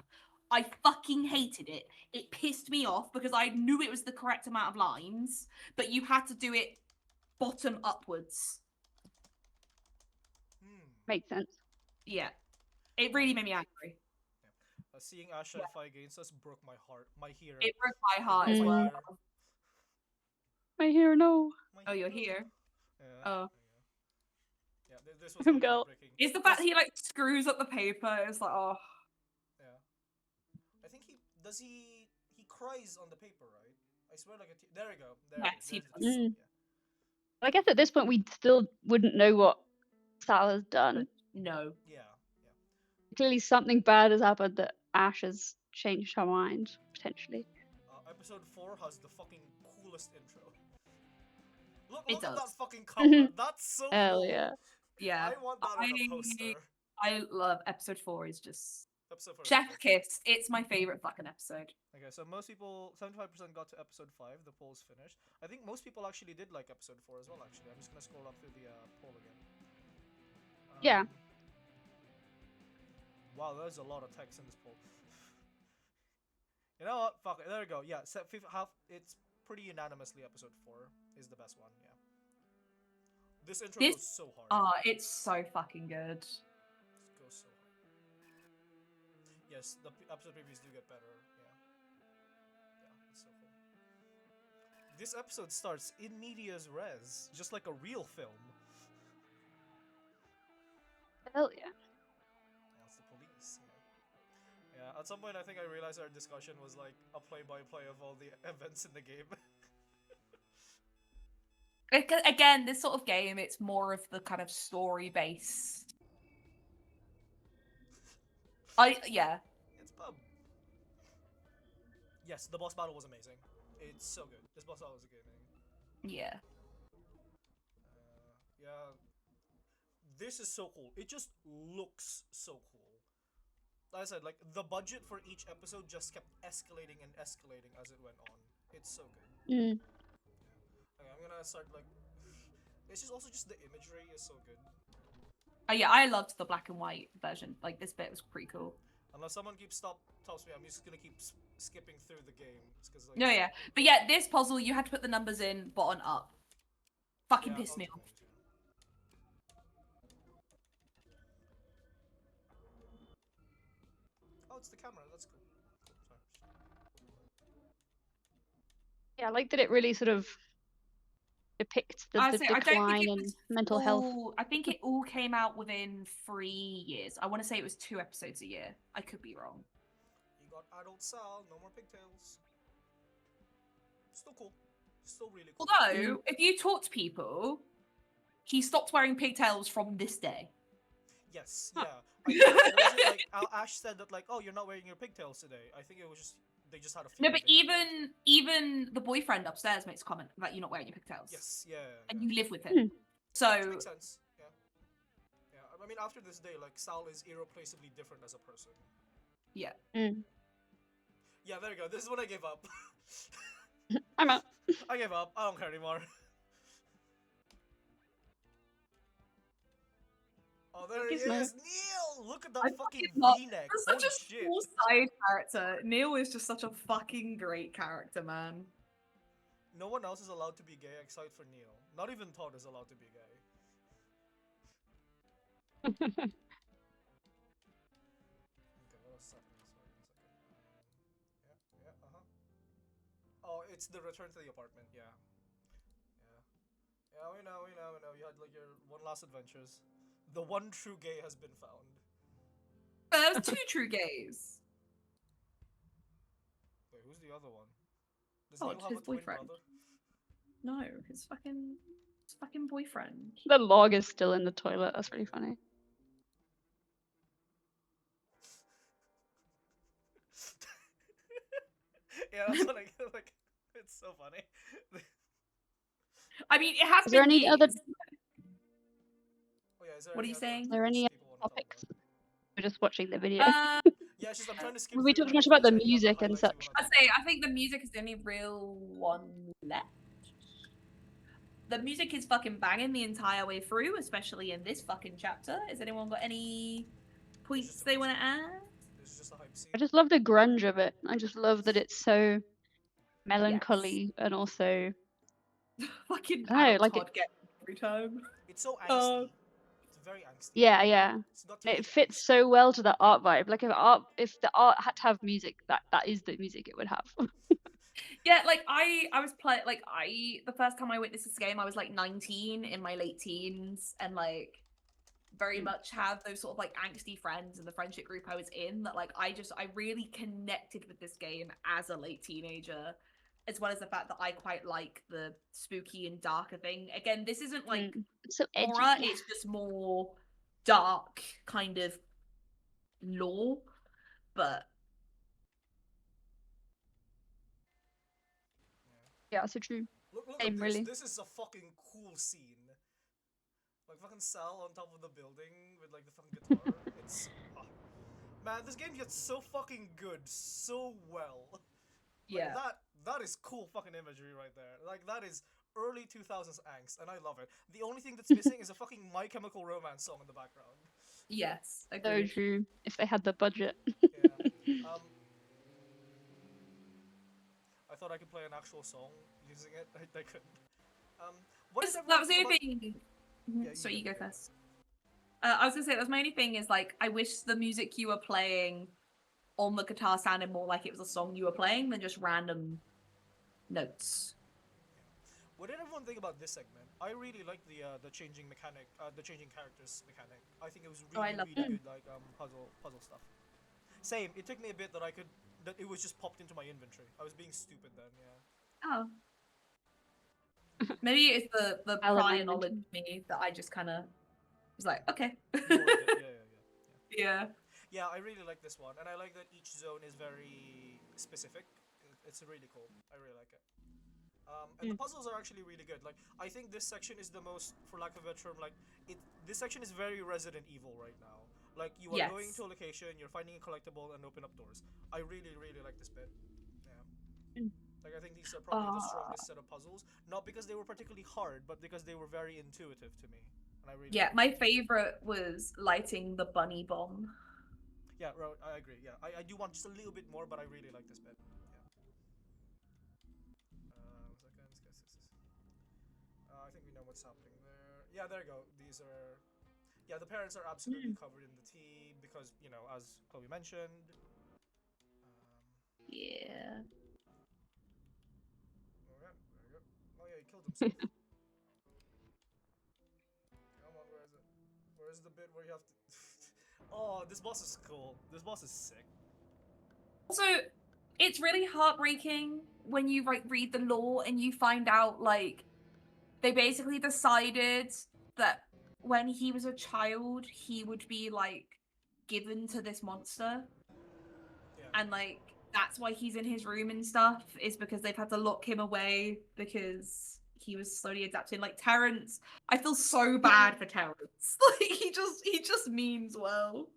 B: I fucking hated it. It pissed me off because I knew it was the correct amount of lines, but you had to do it bottom upwards.
C: Makes sense.
B: Yeah. It really made me angry.
A: Seeing Asha fight against us broke my heart. My hero.
B: It broke my heart as
A: My
B: well.
A: hero.
C: My hero, no.
A: My
B: Oh, you're
A: hero.
B: here.
A: Yeah.
B: Oh.
A: Yeah, this was
C: Him
A: really
C: go.
A: heartbreaking.
B: It's the fact that he like screws up the paper. It's like, oh.
A: Yeah. I think he cries on the paper, right? I swear like there we go. There
B: Yes,
A: it
B: he
A: is.
B: does.
A: Yeah.
C: I guess at this point we still wouldn't know what Sal has done.
B: No.
A: Yeah.
C: Clearly something bad has happened that Ash has changed her mind, potentially.
A: Episode 4 has the fucking coolest intro. Look
B: It
A: at that
B: does.
A: fucking cover. That's so
C: Hell
A: cool.
C: yeah.
B: Yeah.
A: I want that on a poster.
B: I love episode 4 is just
A: Episode 4.
B: Chef Kiss. It's my favorite fucking episode.
A: Okay, so most people, 75% got to episode 5. The poll's finished. I think most people actually did like episode 4 as well. Actually, I'm just gonna scroll up through the poll again.
C: Yeah.
A: Wow, there's a lot of text in this poll. You know what? Fuck it. There we go. Yeah, it's pretty unanimously episode 4 is the best one. Yeah. This intro goes so hard.
B: It's so fucking good.
A: It goes so hard. Yes, the episode previews do get better. Yeah. Yeah, it's so cool. This episode starts in medias res, just like a real film.
C: Hell yeah.
A: That's the police. Yeah. Yeah. At some point, I think I realized our discussion was like a play-by-play of all the events in the game.
B: Again, this sort of game, it's more of the kind of story based. Yeah.
A: It's pub. Yes, the boss battle was amazing. It's so good. This boss battle was amazing.
B: Yeah.
A: Yeah. This is so cool. It just looks so cool. Like I said, like the budget for each episode just kept escalating and escalating as it went on. It's so good. Okay, I'm gonna start like. It's just also just the imagery is so good.
B: Yeah, I loved the black and white version. Like this bit was pretty cool.
A: Unless someone stops me, I'm just gonna keep skipping through the game. Cause, like,
B: No, yeah, but yeah, this puzzle you had to put the numbers in bottom up. Fucking
A: yeah,
B: pissed me off.
A: Oh, it's the camera. That's cool.
C: Yeah, I like that it really sort of depict the,
B: I
C: the
B: say I don't
C: decline
B: think it
C: in
B: was
C: mental health.
B: I think it all came out within 3 years. I want to say it was 2 episodes a year. I could be wrong.
A: You got adult Sal, no more pigtails. Still cool. Still really cool.
B: Although, if you talk to people, he stopped wearing pigtails from this day.
A: Yes, yeah. I think it wasn't like Ash said that like, oh, you're not wearing your pigtails today. I think it was just they just had a
B: No,
A: feeling.
B: but even the boyfriend upstairs makes a comment that you're not wearing your pigtails.
A: Yes, yeah.
B: And
A: yeah.
B: you live with him. So
A: Makes sense. Yeah. Yeah. I mean, after this day, like Sal is irreplaceably different as a person.
B: yeah.
A: Yeah, there you go. This is when I gave up.
C: I'm out.
A: I gave up. I don't care anymore. Oh, there he
C: He's nice.
A: is! Neil! Look at that
B: I
A: fucking
B: fucking love-
A: V-neck.
B: That's
A: Holy
B: such a
A: shit.
B: cool side character. Neil is just such a fucking great character, man.
A: No one else is allowed to be gay except for Neil. Not even Todd is allowed to be gay. Okay, what else is happening? Sorry, 1 second. Yeah, Oh, it's the return to the apartment, yeah. Yeah, we know. You had like your one last adventures. The one true gay has been found.
B: But there was 2 true gays.
A: Wait, who's the other one? Does
B: Todd,
A: Neil have
B: his
A: a twin
B: boyfriend.
A: brother?
B: No, his fucking boyfriend.
C: The log is still in the toilet. That's really funny.
A: Yeah, that's what I get. Like, it's so funny.
B: I mean, it has
C: Is there
B: been
C: any other-
B: years.
A: Oh, yeah, is there
B: What are
A: any
B: you
A: other
B: saying?
C: Is there
A: things
C: any
A: people wanna talk
C: topics?
A: about?
C: We're just watching the video.
A: Yeah, it's just I'm trying to skip.
C: We
A: through
C: talked
A: them
C: much
A: if
C: about the
A: there's any other
C: music and
A: highlights we
C: such.
A: wanna
B: I say I think the music is the only real one left. The music is fucking banging the entire way through, especially in this fucking chapter. Has anyone got any points they want to add?
A: It's just a hype scene.
C: I just love the grunge of it. I just love that it's so melancholy and also
B: Fucking
C: I don't know,
B: adult
C: like
B: Todd get every time.
A: It's so angsty.
B: Uh,
A: It's very angsty.
C: yeah.
A: It's got
C: It
A: teenage
C: fits
A: angst.
C: so well to the art vibe. Like if the art had to have music, that is the music it would have.
B: Yeah, like I was playing the first time I witnessed this game, I was like 19 in my late teens, and like very much have those sort of like angsty friends in the friendship group I was in that like I really connected with this game as a late teenager, as well as the fact that I quite like the spooky and darker thing. Again, this isn't like
C: It's so edgy.
B: horror, it's just more dark kind of lore, but
C: Yeah, so true.
A: Look
C: Same,
A: at this.
C: really.
A: This is a fucking cool scene. Like fucking Sal on top of the building with like the fucking guitar. It's man, this game gets so fucking good so well. Like,
B: yeah.
A: that is cool fucking imagery right there. Like that is early 2000s angst, and I love it. The only thing that's missing is a fucking My Chemical Romance song in the background.
B: Yes,
C: So
B: agreed.
C: true. If they had the budget.
A: Yeah. I thought I could play an actual song using it. I couldn't. What is
B: That
A: everyone
B: was the
A: think
B: only
A: about-
B: thing.
A: Yeah,
B: So
A: you
B: you
A: go,
B: go
A: yeah.
B: first. I was gonna say that was my only thing is like I wish the music you were playing on the guitar sounded more like it was a song you were playing than just random notes.
A: What did everyone think about this segment? I really liked the changing mechanic, the changing characters mechanic. I think it was
B: Oh, I
A: really
B: love
A: really good, like puzzle stuff. Same. It took me a bit that it was just popped into my inventory. I was being stupid then. Yeah.
B: Oh. Maybe it's the
C: I love my
B: prior knowledge of me that I just kind of was like, okay.
A: You liked it, yeah.
B: Yeah.
A: Yeah, I really like this one, and I like that each zone is very specific. It's really cool. I really like it. And the puzzles are actually really good. Like, I think this section is the most, for lack of a term, like, this section is very Resident Evil right now. Like, you are going
B: Yes.
A: to a location, you're finding a collectible, and open up doors. I really, really like this bit. Yeah. Like, I think these are probably the strongest set of puzzles. Not because they were particularly hard, but because they were very intuitive to me. And I really
B: Yeah,
A: liked
B: my
A: it.
B: favorite was lighting the bunny bomb.
A: Yeah, I agree. Yeah, I do want just a little bit more, but I really like this bit. I think we know what's happening there. Yeah, there you go. These are... Yeah, the parents are absolutely covered in the tea because, you know, as Chloe mentioned.
B: Yeah.
A: Okay, there you go. Oh yeah, he killed himself. where you have to. Oh, this boss is cool. This boss is sick.
B: Also, it's really heartbreaking when you like read the lore and you find out like they basically decided that when he was a child he would be like given to this monster,
A: Yeah.
B: and like that's why he's in his room and stuff, is because they've had to lock him away because he was slowly adapting. Like Terrence, I feel so bad for Terrence. Like he just means well.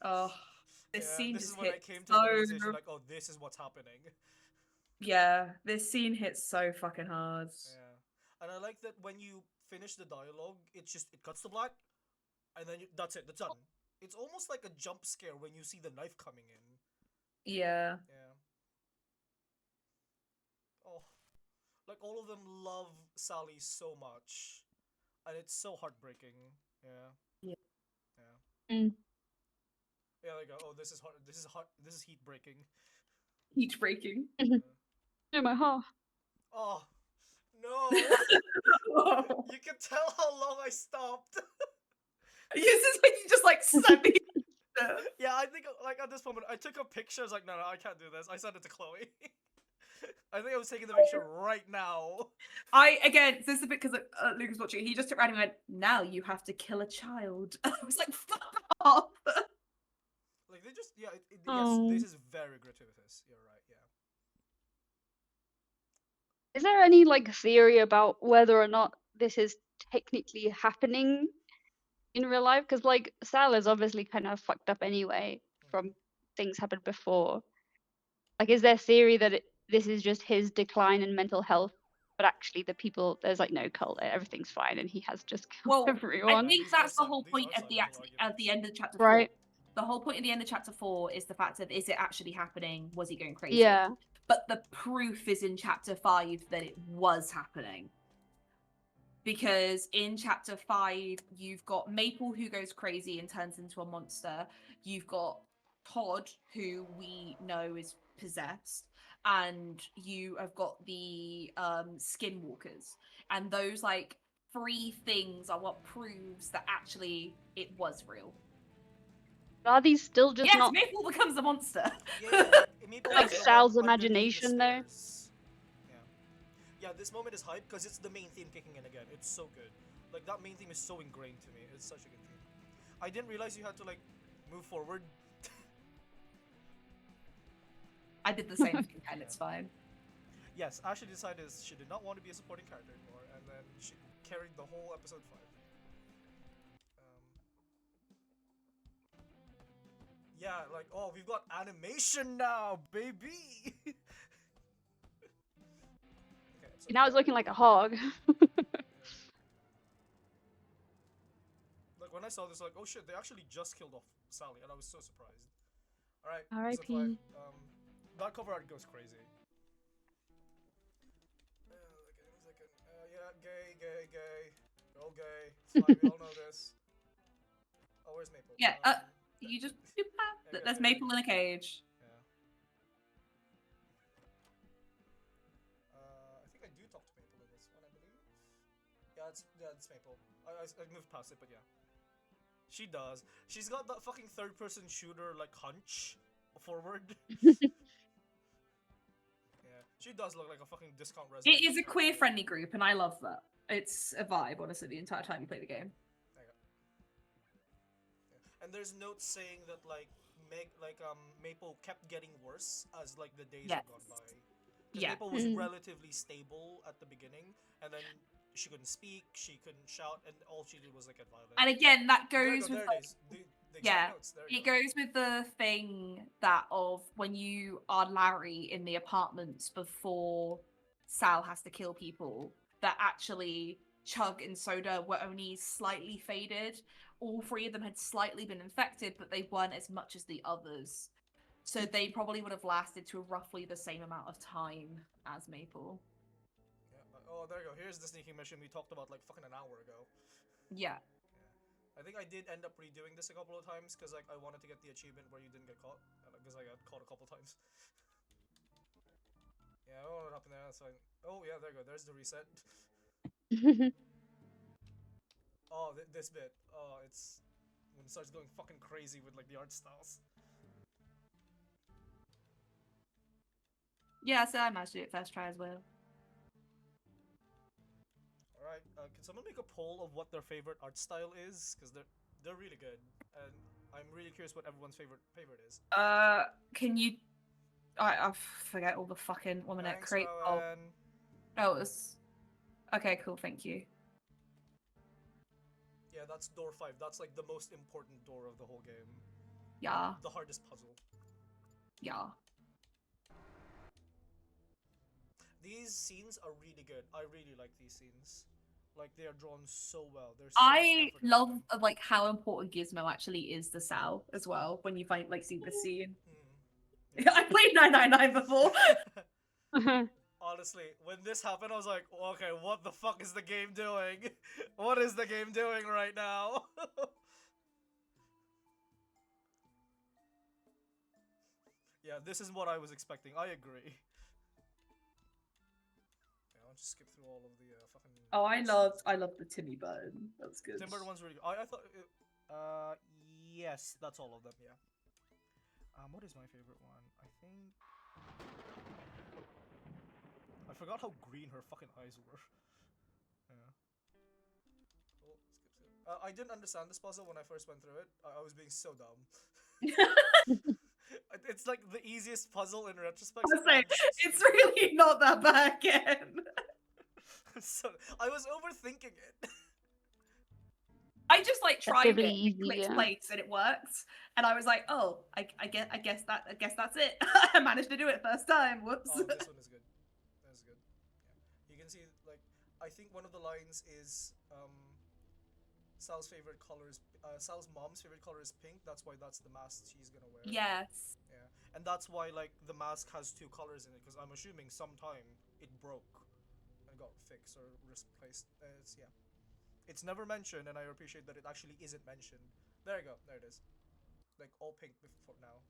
B: Oh, this
A: Yeah,
B: scene
A: this
B: just
A: is when I
B: hit
A: came to
B: so.
A: the realization, like, oh, this is what's happening.
B: Yeah, this scene hits so fucking hard.
A: Yeah, and I like that when you finish the dialogue, it cuts to black, and then that's it. That's done. It's almost like a jump scare when you see the knife coming in.
B: Yeah.
A: Yeah. Oh, like all of them love Sally so much, and it's so heartbreaking. Yeah.
B: Yeah.
A: Yeah.
C: Mm.
A: Yeah. There you go. Oh, this is hard. This is hard. This is heat breaking.
B: Heat breaking.
C: No, my heart.
A: Oh, no! You can tell how long I stopped.
B: This is when you just like sent me.
A: Yeah, I think like at this moment I took a picture. I was like, no, I can't do this. I sent it to Chloe. I think I was taking the picture right now.
B: Again, this is a bit because Luke was watching. He just took around and went, "Now you have to kill a child." I was like, "Fuck off!"
A: Like they just yes,
C: Oh.
A: this is very gratuitous. You're right. Yeah.
C: Is there any like theory about whether or not this is technically happening in real life? Because like Sal is obviously kind of fucked up anyway from things happened before. Like, is there theory that this is just his decline in mental health, but actually the people there's like no cult, everything's fine, and he has just killed
B: Well, I
C: everyone,
B: think
A: These
B: that's
A: are
B: the whole
A: these
B: point
A: are
B: of the
A: psychological
B: at the end of chapter
C: right?
B: 4. The whole point at the end of chapter 4 is the fact of, is it actually happening? Was he going crazy?
C: Yeah.
B: But the proof is in chapter 5 that it was happening. Because in chapter 5, you've got Maple who goes crazy and turns into a monster. You've got Todd, who we know is possessed. And you have got the skinwalkers. And those like 3 things are what proves that actually it was real.
C: Are these still just
B: Yes,
C: not
B: Maple becomes a monster.
A: Yeah, Maple
C: like
A: is the
C: Sal's
A: one underneath the
C: imagination though?
A: stairs. Yeah, this moment is hype because it's the main theme kicking in again. It's so good. Like that main theme is so ingrained to me. It's such a good theme. I didn't realize you had to like move forward.
B: I did the same thing and it's fine.
A: Yes, Ashley decided she did not want to be a supporting character anymore, and then she carried the whole episode 5. Yeah, like, oh, we've got animation now, baby! Okay,
C: Now it's looking like a hog.
A: Like, when I saw this, like, oh shit, they actually just killed off Sally, and I was so surprised. Alright,
C: R.I.P.
A: episode 5. That cover art goes crazy. Yeah, gay. They're all gay. It's fine, we all know this. Oh, where's Maple?
B: Yeah, you just there's Maple in a cage.
A: Yeah. I think I do talk to Maple in this one, I believe. Yeah, it's Maple. I moved past it, but yeah. She does. She's got that fucking third-person shooter like hunch forward. Yeah, she does look like a fucking discount resident.
B: It is a queer-friendly group, and I love that. It's a vibe, honestly, the entire time you play the game.
A: And there's notes saying that like Maple kept getting worse as like the days
B: Yes.
A: have gone by. 'Cause
B: Yeah.
A: Maple was relatively stable at the beginning, and then she couldn't speak, she couldn't shout, and all she did was like get violent.
B: And again, that
A: There you
B: goes
A: go,
B: with
A: there
B: like,
A: it is. The exact
B: yeah,
A: notes. There you
B: it
A: go.
B: goes with the thing that of when you are Larry in the apartments before Sal has to kill people, that actually Chug and Soda were only slightly faded. All 3 of them had slightly been infected, but they weren't as much as the others. So they probably would have lasted to roughly the same amount of time as Maple.
A: Yeah, oh, there you go. Here's the sneaking mission we talked about like fucking an hour ago.
B: Yeah.
A: I think I did end up redoing this a couple of times because like I wanted to get the achievement where you didn't get caught, because I got caught a couple times. Yeah, I don't know what happened there. That's fine. Oh yeah, there you go. There's the reset. Oh, this bit. Oh, it's when it starts going fucking crazy with like the art styles.
B: Yeah, so I managed to do it first try as well.
A: All right, can someone make a poll of what their favorite art style is? Because they're really good, and I'm really curious what everyone's favorite is.
B: Can you? I forget all the fucking 1 minute.
A: Thanks,
B: Create.
A: Rowan.
B: Oh, it's okay. Cool. Thank you.
A: Yeah, that's door 5. That's like the most important door of the whole game.
B: Yeah.
A: The hardest puzzle.
B: Yeah.
A: These scenes are really good. I really like these scenes. Like they are drawn so well. There's so
B: I
A: much effort into
B: love
A: them.
B: like how important Gizmo actually is to Sal as well. When you find see the scene.
A: Mm.
B: I played 999 before.
A: Honestly, when this happened, I was like, okay, what the fuck is the game doing? What is the game doing right now? Yeah, this is what I was expecting. I agree. Yeah, I'll just skip through all of the fucking.
B: Oh, I loved the Timmy button. That was good.
A: Timber one's really good. I thought. Yes, that's all of them. Yeah. What is my favorite one? I think. I forgot how green her fucking eyes were. Yeah. Cool. Skip. I didn't understand this puzzle when I first went through it. I was being so dumb. It's like the easiest puzzle in retrospect.
B: I was saying, it's really not that bad again.
A: So I was overthinking it.
B: I just like tried
C: Relatively
B: it,
C: easy,
B: clicked
C: yeah.
B: plates, and it worked. And I was like, oh, I guess that's it. I managed to do it first time. Whoops.
A: Oh, this one is good. That's good. Yeah. You can see, like, I think one of the lines is, Sal's favorite color is, Sal's mom's favorite color is pink. That's why that's the mask she's gonna wear.
B: Yes.
A: Yeah. And that's why, like, the mask has 2 colors in it, because I'm assuming sometime it broke and got fixed or replaced. Yeah. It's never mentioned, and I appreciate that it actually isn't mentioned. There you go. There it is. Like, all pink before now.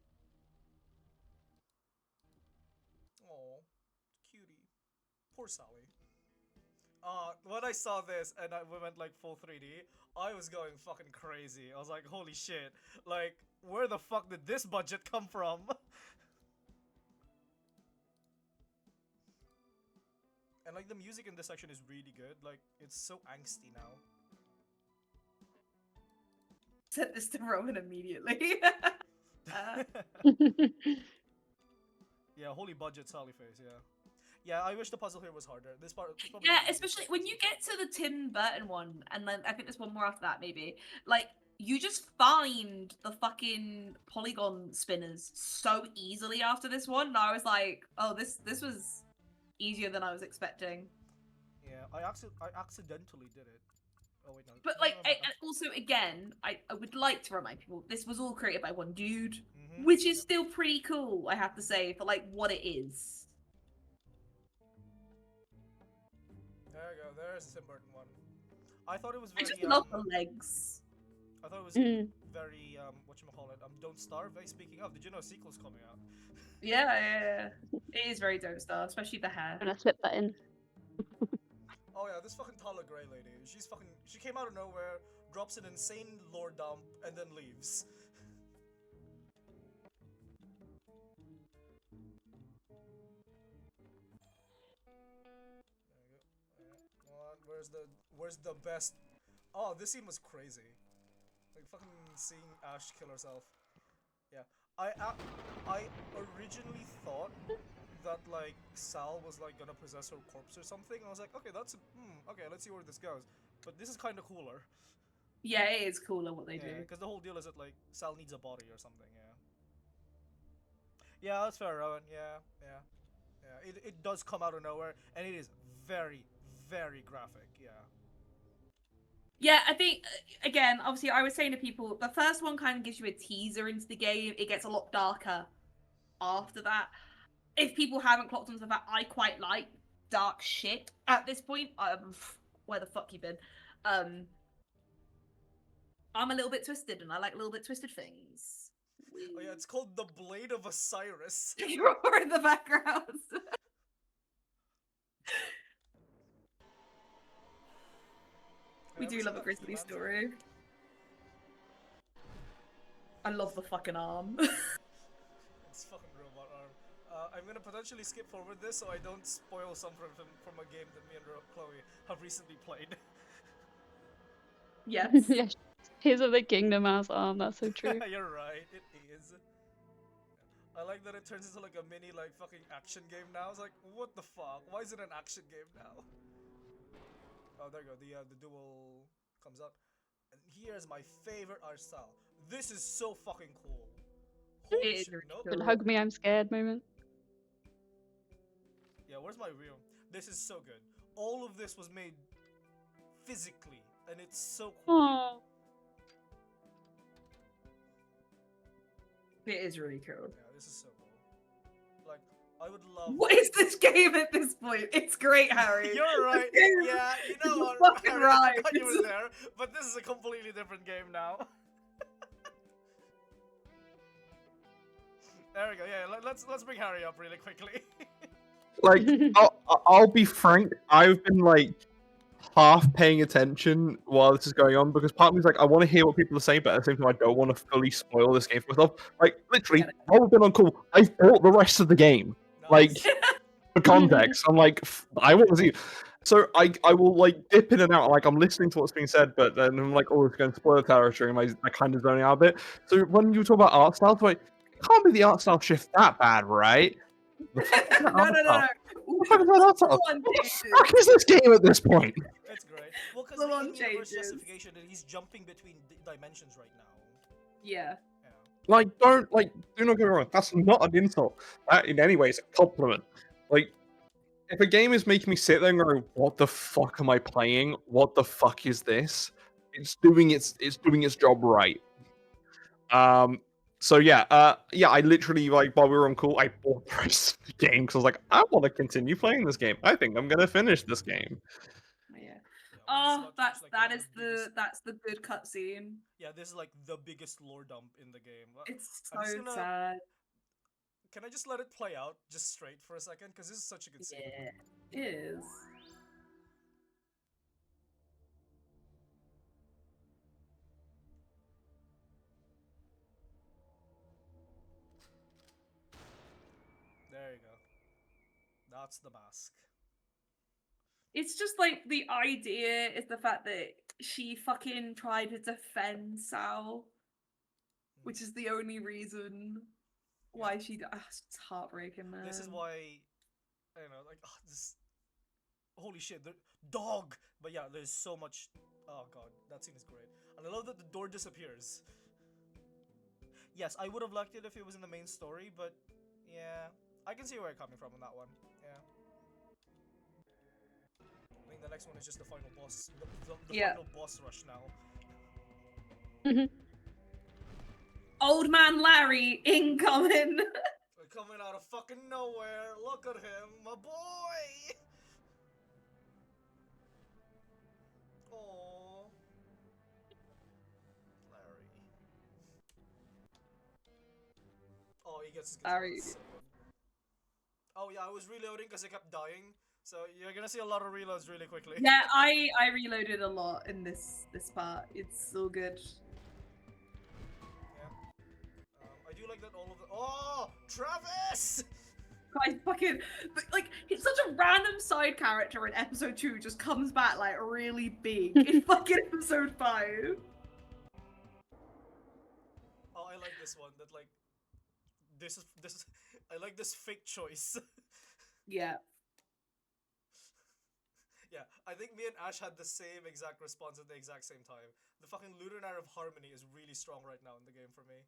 A: Oh, cutie. Poor Sally. When I saw this and we went like full 3D, I was going fucking crazy. I was like, holy shit. Like, where the fuck did this budget come from? And like the music in this section is really good. Like, it's so angsty now.
B: Sent this to Rowan immediately.
A: Yeah, holy budget Sally face, yeah. Yeah, I wish the puzzle here was harder. This part is probably
B: Yeah,
A: the easiest
B: especially when you get to the Tim Burton one, and then I think there's one more after that, maybe. Like, you just find the fucking polygon spinners so easily after this one. And I was like, oh, this was easier than I was expecting.
A: Yeah, I accidentally did it. Oh wait, no.
B: But
A: no,
B: like,
A: no, no,
B: and also again, I would like to remind people this was all created by one dude,
A: Mhm.
B: which is still pretty cool, I have to say, for like what it is.
A: There you go. There's the Tim Burton one. I thought it was
B: I
A: very.
B: just love the legs.
A: I thought it was very whatchamacallit, Don't Starve. Hey, speaking of, did you know a sequel's coming out?
B: Yeah. It is very Don't Starve, especially the hair.
C: I'm gonna slip that in.
A: Oh yeah, this fucking Tala Grey lady. She came out of nowhere, drops an insane lore dump, and then leaves. There you go. Where's the best? Oh, this scene was crazy. Like fucking seeing Ash kill herself. Yeah, I originally thought that like Sal was like gonna possess her corpse or something. I was like, okay, okay, let's see where this goes. But this is kind of cooler.
B: Yeah, it is cooler what they do.
A: Because the whole deal is that like Sal needs a body or something. Yeah, that's fair, Rowan. Yeah. It does come out of nowhere, and it is very, very graphic. Yeah.
B: Yeah, I think, again, obviously, I was saying to people, the first one kind of gives you a teaser into the game. It gets a lot darker after that. If people haven't clocked onto the fact, I quite like dark shit at this point. Where the fuck you been? I'm a little bit twisted, and I like a little bit twisted things.
A: Oh yeah, it's called the Blade of Osiris.
B: Roar in the background. We
A: Ever
B: do
A: seen
B: love a
A: that
B: grizzly
A: He-Man
B: story. I love the fucking arm.
A: It's fucking robot arm. I'm gonna potentially skip forward this so I don't spoil some from a game that me and Chloe have recently played.
B: Yes.
C: Yeah, Tears of the Kingdom ass arm. That's so true.
A: You're right, it is. I like that it turns into like a mini like fucking action game now. It's like, what the fuck? Why is it an action game now? Oh, there you go. The duel comes out. And here's my favorite art style. This is so fucking cool. Holy
B: It is
A: shit.
B: really
A: Nope.
B: cool.
C: Good hug me, I'm scared moment.
A: Yeah, where's my reel? This is so good. All of this was made physically, and it's so cool.
C: Oh.
B: It is really cool.
A: Yeah, this is so cool. Like, I would love.
B: What is this game at this point? It's great, Harry.
A: You're right.
B: This game is-
A: Yeah, you know
B: You're
A: what?
B: fucking
A: Harry,
B: right.
A: I forgot you were there, but this is a completely different game now. There we go. Yeah, let's bring Harry up really quickly.
D: Like, I'll be frank. I've been like half paying attention while this is going on because part of me is like, I want to hear what people are saying, but at the same time, I don't want to fully spoil this game for myself. Like, literally, while we've been on call, I've bought the rest of the game. Like,
A: Nice.
D: for context, I'm like, I want to see. So I will like dip in and out. Like, I'm listening to what's being said, but then I'm like, oh, it's going to spoil territory, and I kind of zoning out a bit. So when you talk about art styles, like, it can't be the art style shift that bad, right?
B: no. What
D: What the fuck is this game at this point?
A: It's great. Well, because
B: Full
A: the
B: on
A: in-universe
B: changes.
A: justification is he's jumping between dimensions right now.
B: Yeah.
A: Yeah.
D: Like, do not get me wrong. That's not an insult. That in any way is a compliment. Like, if a game is making me sit there and go, "What the fuck am I playing? What the fuck is this?" It's doing its job right. So yeah, I literally like while we were on call, I bought the rest of the game because I was like, I want to continue playing this game. I think I'm gonna finish this game.
B: Yeah.
A: Yeah,
B: Oh,
A: well, this is
B: that's
A: about to be, like,
B: that's the good cutscene.
A: Yeah, this is like the biggest lore dump in the game.
B: It's
A: I'm just
B: so
A: gonna-
B: sad.
A: Can I just let it play out just straight for a second? Because this is such a good scene.
B: Yeah, it is.
A: There you go. That's the mask.
B: It's just like the idea is the fact that she fucking tried to defend Sal, which is the only reason why she. It's heartbreaking, man.
A: This is why, I don't know, like, oh, this. Holy shit, the dog! But yeah, there's so much. Oh god, that scene is great. And I love that the door disappears. Yes, I would have liked it if it was in the main story, but yeah, I can see where you're coming from on that one. Yeah. I think the next one is just the final boss. The
B: Yeah.
A: final boss rush now.
B: Old man Larry incoming.
A: We're coming out of fucking nowhere. Look at him, my boy! Aww. Larry. Oh, he gets his guitar.
B: Larry.
A: So good. Oh yeah, I was reloading because it kept dying. So you're gonna see a lot of reloads really quickly.
B: Yeah, I reloaded a lot in this part. It's so good.
A: Yeah. I do like that all of the. Oh, Travis!
B: Guys, fucking like he's such a random side character in episode 2 just comes back like really big in fucking episode 5.
A: Oh, I like this one. That like, this is I like this fake choice.
B: Yeah.
A: Yeah, I think me and Ash had the same exact response at the exact same time. The fucking Lunar Narrative Harmony is really strong right now in the game for me.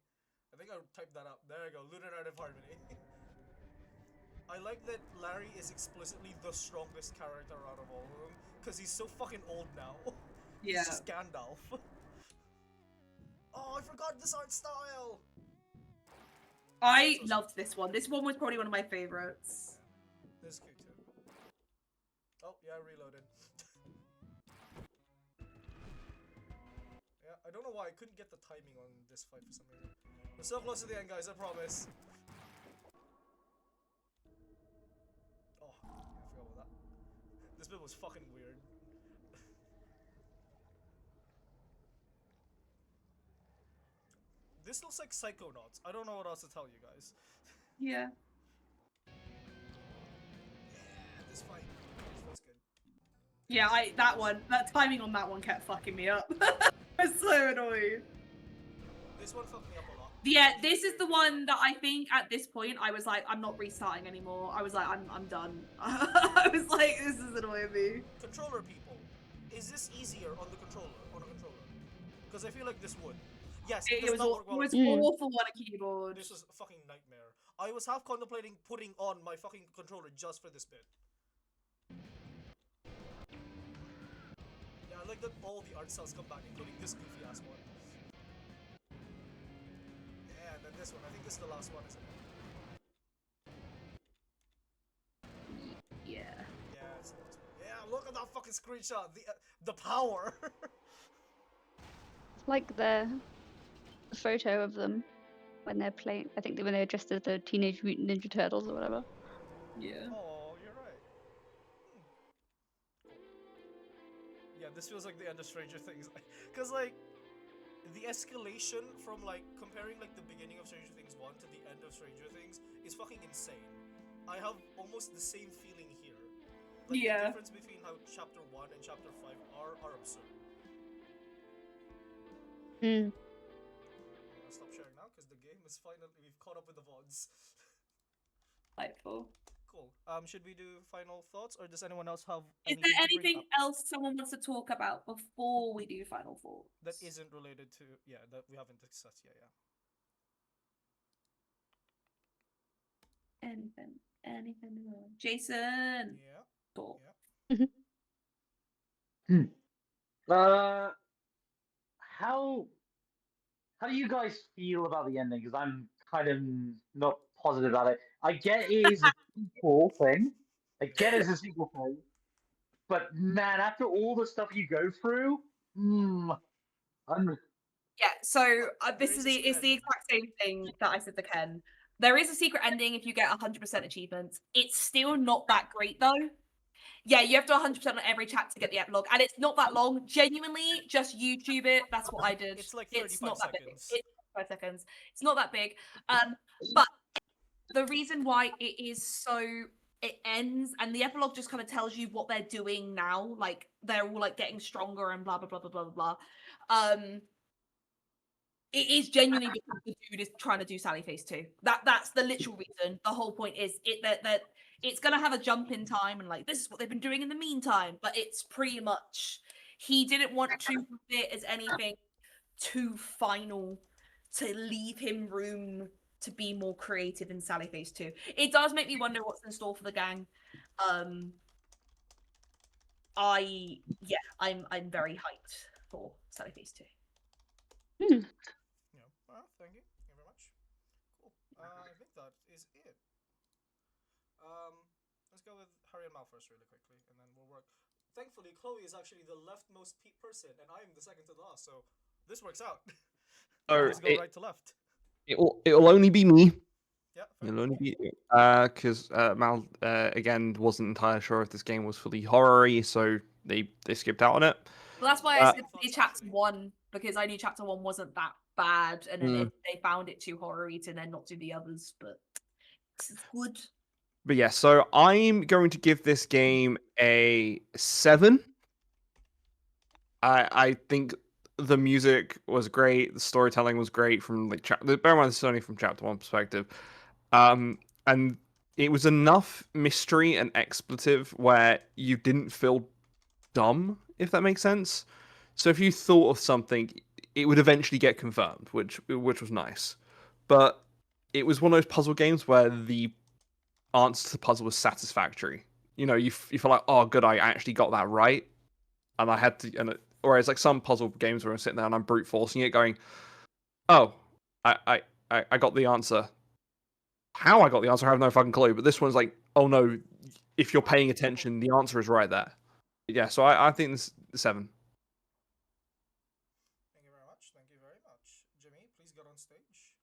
A: I think I typed that up. There you go, Lunar Narrative Harmony. I like that Larry is explicitly the strongest character out of all of them, because he's so fucking old now.
B: Yeah.
A: He's just Gandalf. Oh, I forgot this art style!
B: I loved this one. This one was probably one of my favorites.
A: This is cute too. Oh, yeah, I reloaded. Yeah, I don't know why I couldn't get the timing on this fight for some reason. We're so close to the end, guys, I promise. Oh, yeah, I forgot about that. This bit was fucking weird. This looks like Psychonauts. I don't know what else to tell you guys.
B: Yeah.
A: Yeah, this fight. This fight's good.
B: Yeah, that timing on that one kept fucking me up. I was so annoyed.
A: This one fucked me up a lot.
B: Yeah, this is the one that I think at this point I was like, I'm not restarting anymore. I was like, I'm done. I was like, this is annoying me.
A: Controller people, is this easier on the controller? Because I feel like this would. Yes, it does not work well.
B: It was awful on a keyboard.
A: This was a fucking nightmare. I was half contemplating putting on my fucking controller just for this bit. Yeah, I like that all the art styles come back, including this goofy ass one. Yeah, and then this one. I think this is the last one, isn't it?
B: Yeah.
A: Yeah, it's the last one. Yeah, look at that fucking screenshot. The power.
C: It's like the photo of them when they're playing. I think when they're dressed as the Teenage Mutant Ninja Turtles or whatever.
B: Yeah.
A: Oh, you're right. Yeah, this feels like the end of Stranger Things. Because, like, the escalation from, like, comparing, like, the beginning of Stranger Things 1 to the end of Stranger Things is fucking insane. I have almost the same feeling here. Like,
B: Yeah.
A: the difference between how Chapter 1 and Chapter 5 are absurd.
C: Mm.
A: I'm gonna stop sharing now, because the game is finally... We've caught up with the VODs.
B: Delightful.
A: Cool. Should we do final thoughts, or does anyone else have
B: Is
A: anything
B: there
A: to bring
B: anything
A: up
B: else someone wants to talk about before we do final thoughts?
A: that isn't related to... Yeah, that we haven't discussed yet, yeah.
B: Anything more? Jason.
A: Yeah.
B: Talk.
F: How do you guys feel about the ending? Because I'm kind of not positive about it. I get it is a sequel thing. But man, after all the stuff you go through, I'm
B: Yeah, so
A: There is a secret
B: it's the
A: ending.
B: exact same thing that I said to Ken. There is a secret ending if you get 100% achievements. It's still not that great though. Yeah, you have to 100% on every chat to get the epilogue, and it's not that long. Genuinely, just YouTube it. That's what I did.
A: It's like
B: It's
A: 35
B: not that big.
A: seconds.
B: It's 5 seconds. It's not that big. But the reason why it ends, and the epilogue just kind of tells you what they're doing now. Like they're all like getting stronger and blah blah blah blah blah blah. It is genuinely because the dude is trying to do Sally Face 2. That's the literal reason. The whole point is that it's gonna have a jump in time and like this is what they've been doing in the meantime. But it's pretty much he didn't want to put it as anything too final to leave him room to be more creative in Sally Face 2. It does make me wonder what's in store for the gang. I'm very hyped for Sally Face 2.
A: Yeah. Well, thank you. Thank you very much. Cool. I think that is it. Let's go with Harry and Mal first really quickly, and then we'll work. Thankfully, Chloe is actually the leftmost person, and I'm the second to the last, so this works out. Let's go right to left.
D: It'll only be me.
A: Yeah. fair.
D: It'll only be because Mal again wasn't entirely sure if this game was fully horror-y, so they skipped out on it.
B: Well, that's why I said
A: Thoughts,
B: play chapter
A: actually?
B: 1, because I knew chapter 1 wasn't that bad, and then if they found it too horror-y to then not do the others, but it's good.
D: But yeah, so I'm going to give this game a 7. I think the music was great, the storytelling was great from like bear in mind this is only from chapter 1 perspective. And it was enough mystery and expletive where you didn't feel dumb, if that makes sense. So if you thought of something, it would eventually get confirmed, which was nice. But it was one of those puzzle games where the answer to the puzzle was satisfactory. You know, you feel like, oh, good, I actually got that right, and I had to. Whereas like some puzzle games where I'm sitting there and I'm brute forcing it, going, oh, I got the answer. How I got the answer, I have no fucking clue. But this one's like, oh no, if you're paying attention, the answer is right there. Yeah, so I think this is 7.
A: Thank you very much. Thank you very much. Jimmy, please get on stage.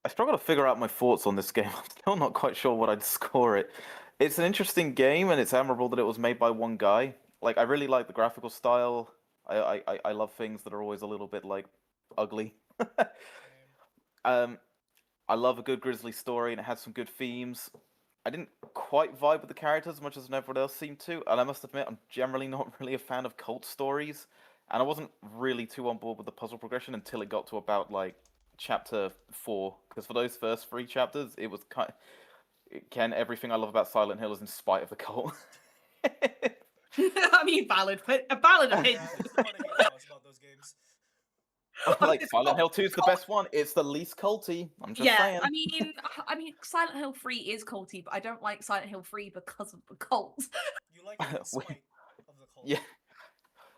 E: I struggle to figure out my thoughts on this game. I'm still not quite sure what I'd score it. It's an interesting game, and it's admirable that it was made by one guy. Like, I really like the graphical style. I love things that are always a little bit like ugly.
A: Same.
E: I love a good Grizzly story, and it has some good themes. I didn't quite vibe with the characters as much as everyone else seemed to, and I must admit, I'm generally not really a fan of cult stories, and I wasn't really too on board with the puzzle progression until it got to about like chapter 4, because for those first 3 chapters, it was kind. Ken, everything I love about Silent Hill is in spite of the cult.
B: I mean, a valid
A: Yeah,
B: opinion.
A: that's the part I hate the most about those games.
E: Like
B: It's
E: Silent
B: cult-
E: Hill 2 is the
B: cult-
E: best one. It's the least culty. I'm just
B: Yeah,
E: saying.
B: I mean, Silent Hill 3 is culty, but I don't like Silent Hill 3 because of the cult.
A: You like it in spite of the cult.
E: Yeah.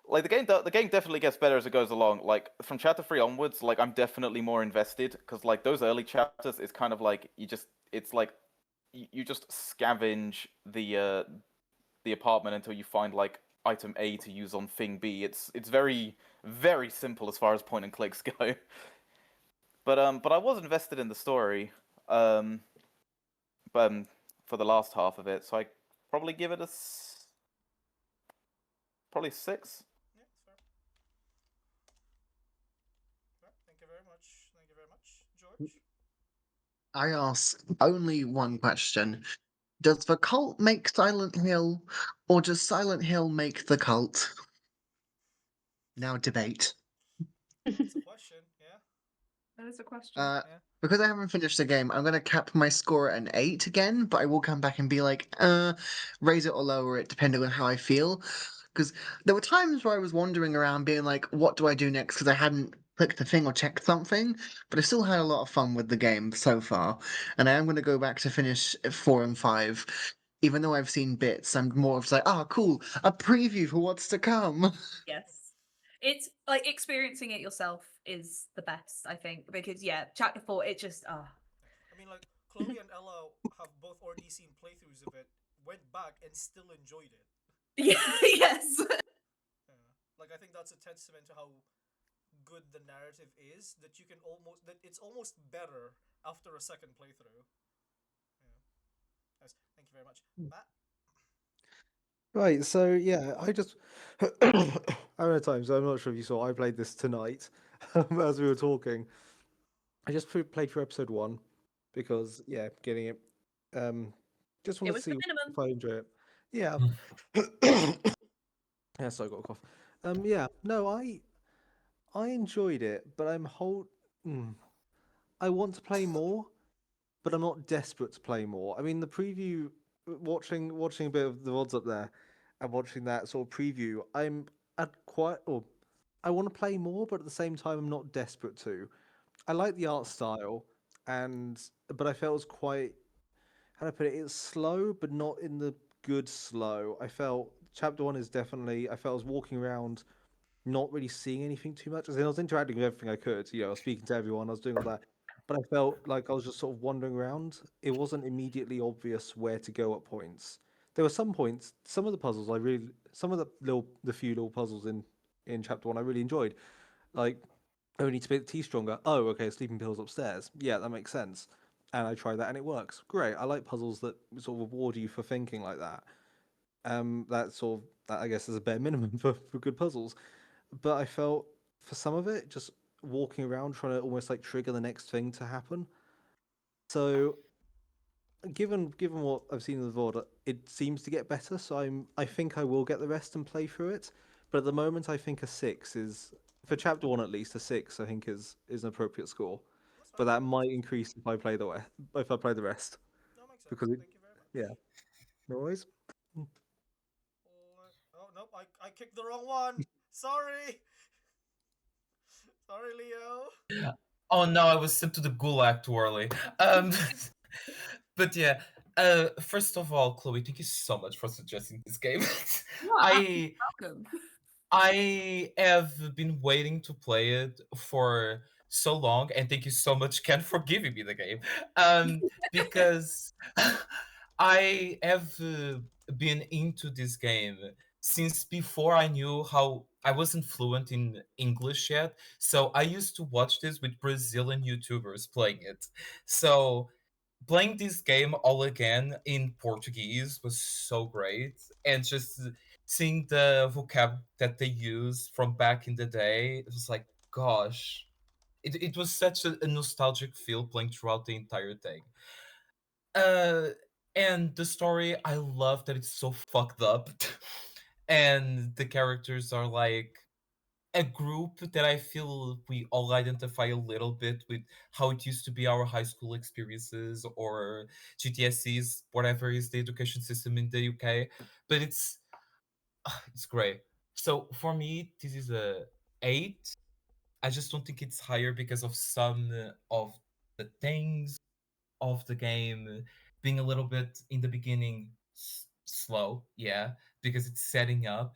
E: Like the game definitely gets better as it goes along. Like from chapter 3 onwards, like I'm definitely more invested because like those early chapters, it's kind of like it's like you just scavenge the apartment until you find like item A to use on thing B. It's very very simple as far as point and clicks go. But I was invested in the story, but for the last half of it, so I probably give it probably 6.
A: Yeah, it's fair. Right, thank you very much. Thank you very much, George.
I: I ask only one question. Does the cult make Silent Hill, or does Silent Hill make the cult? Now debate.
A: That's a question. Yeah.
B: That is a question.
I: Uh,
A: Yeah.
I: because I haven't finished the game, I'm gonna cap my score at an 8 again, but I will come back and be like, raise it or lower it depending on how I feel. Because there were times where I was wandering around being like, what do I do next? Because I hadn't clicked the thing or checked something, but I still had a lot of fun with the game so far. And I am gonna go back to finish 4 and 5. Even though I've seen bits, I'm more of like, ah, cool, a preview for what's to come.
B: Yes. It's like experiencing it yourself is the best, I think, because yeah, chapter 4, it just
A: I mean, like Chloe and Ella have both already seen playthroughs of it, went back and still enjoyed it.
B: yeah, yes.
A: Yeah. Like I think that's a testament to how good the narrative is that it's almost better after a second playthrough. Yeah. Nice. Thank you very much, Matt.
J: Right, so yeah, I just how many times? I'm not sure if you saw. I played this tonight as we were talking. I just played through episode 1 because yeah, getting it. Just
B: It
J: wanted to
B: was
J: see
B: the minimum.
J: if I enjoy it. Yeah. Yeah, so I got a cough. Yeah, no, I enjoyed it, but I want to play more, but I'm not desperate to play more. I mean, the preview, watching a bit of the VODs up there, and watching that sort of preview, I'm at quite, or I want to play more, but at the same time, I'm not desperate to. I like the art style, but I felt it was quite, how do I put it? It's slow, but not in the good slow. I felt chapter 1 is definitely. I felt I was walking around, not really seeing anything too much. As in, I was interacting with everything I could. I was speaking to everyone. I was doing all that, but I felt like I was just sort of wandering around. It wasn't immediately obvious where to go at points. There were some points. Some of the puzzles some of the few little puzzles in chapter 1 I really enjoyed. Like, oh, we need to make the tea stronger. Oh, okay, sleeping pills upstairs. Yeah, that makes sense. And I tried that and it works. Great. I like puzzles that sort of reward you for thinking like that. That I guess is a bare minimum for good puzzles. But I felt for some of it, just walking around trying to almost like trigger the next thing to happen. So given what I've seen in the VOD, it seems to get better. So I think I will get the rest and play through it. But at the moment, I think a 6 is for chapter 1 at least. A 6 I think is an appropriate score.
A: That's
J: But
A: fine.
J: that might increase if I play the rest.
A: No, makes sense.
J: Because
A: Thank you very much.
J: yeah, no worries.
A: Oh nope, I kicked the wrong one. Sorry. Sorry, Leo.
H: Oh no, I was sent to the gulag too early. But yeah, first of all, Chloe, thank you so much for suggesting this game. I
B: Welcome.
H: I have been waiting to play it for so long, and thank you so much, Ken, for giving me the game. Because I have been into this game since before I knew how I wasn't fluent in English yet. So I used to watch this with Brazilian YouTubers playing it. So playing this game all again in Portuguese was so great, and just seeing the vocab that they use from back in the day, it was like, gosh, it was such a nostalgic feel playing throughout the entire thing. Uh, and the story, I love that it's so fucked up, and the characters are like a group that I feel we all identify a little bit with how it used to be our high school experiences or GTSCs, whatever is the education system in the UK. But it's great. So for me, this is a 8. I just don't think it's higher because of some of the things of the game being a little bit in the beginning slow, yeah, because it's setting up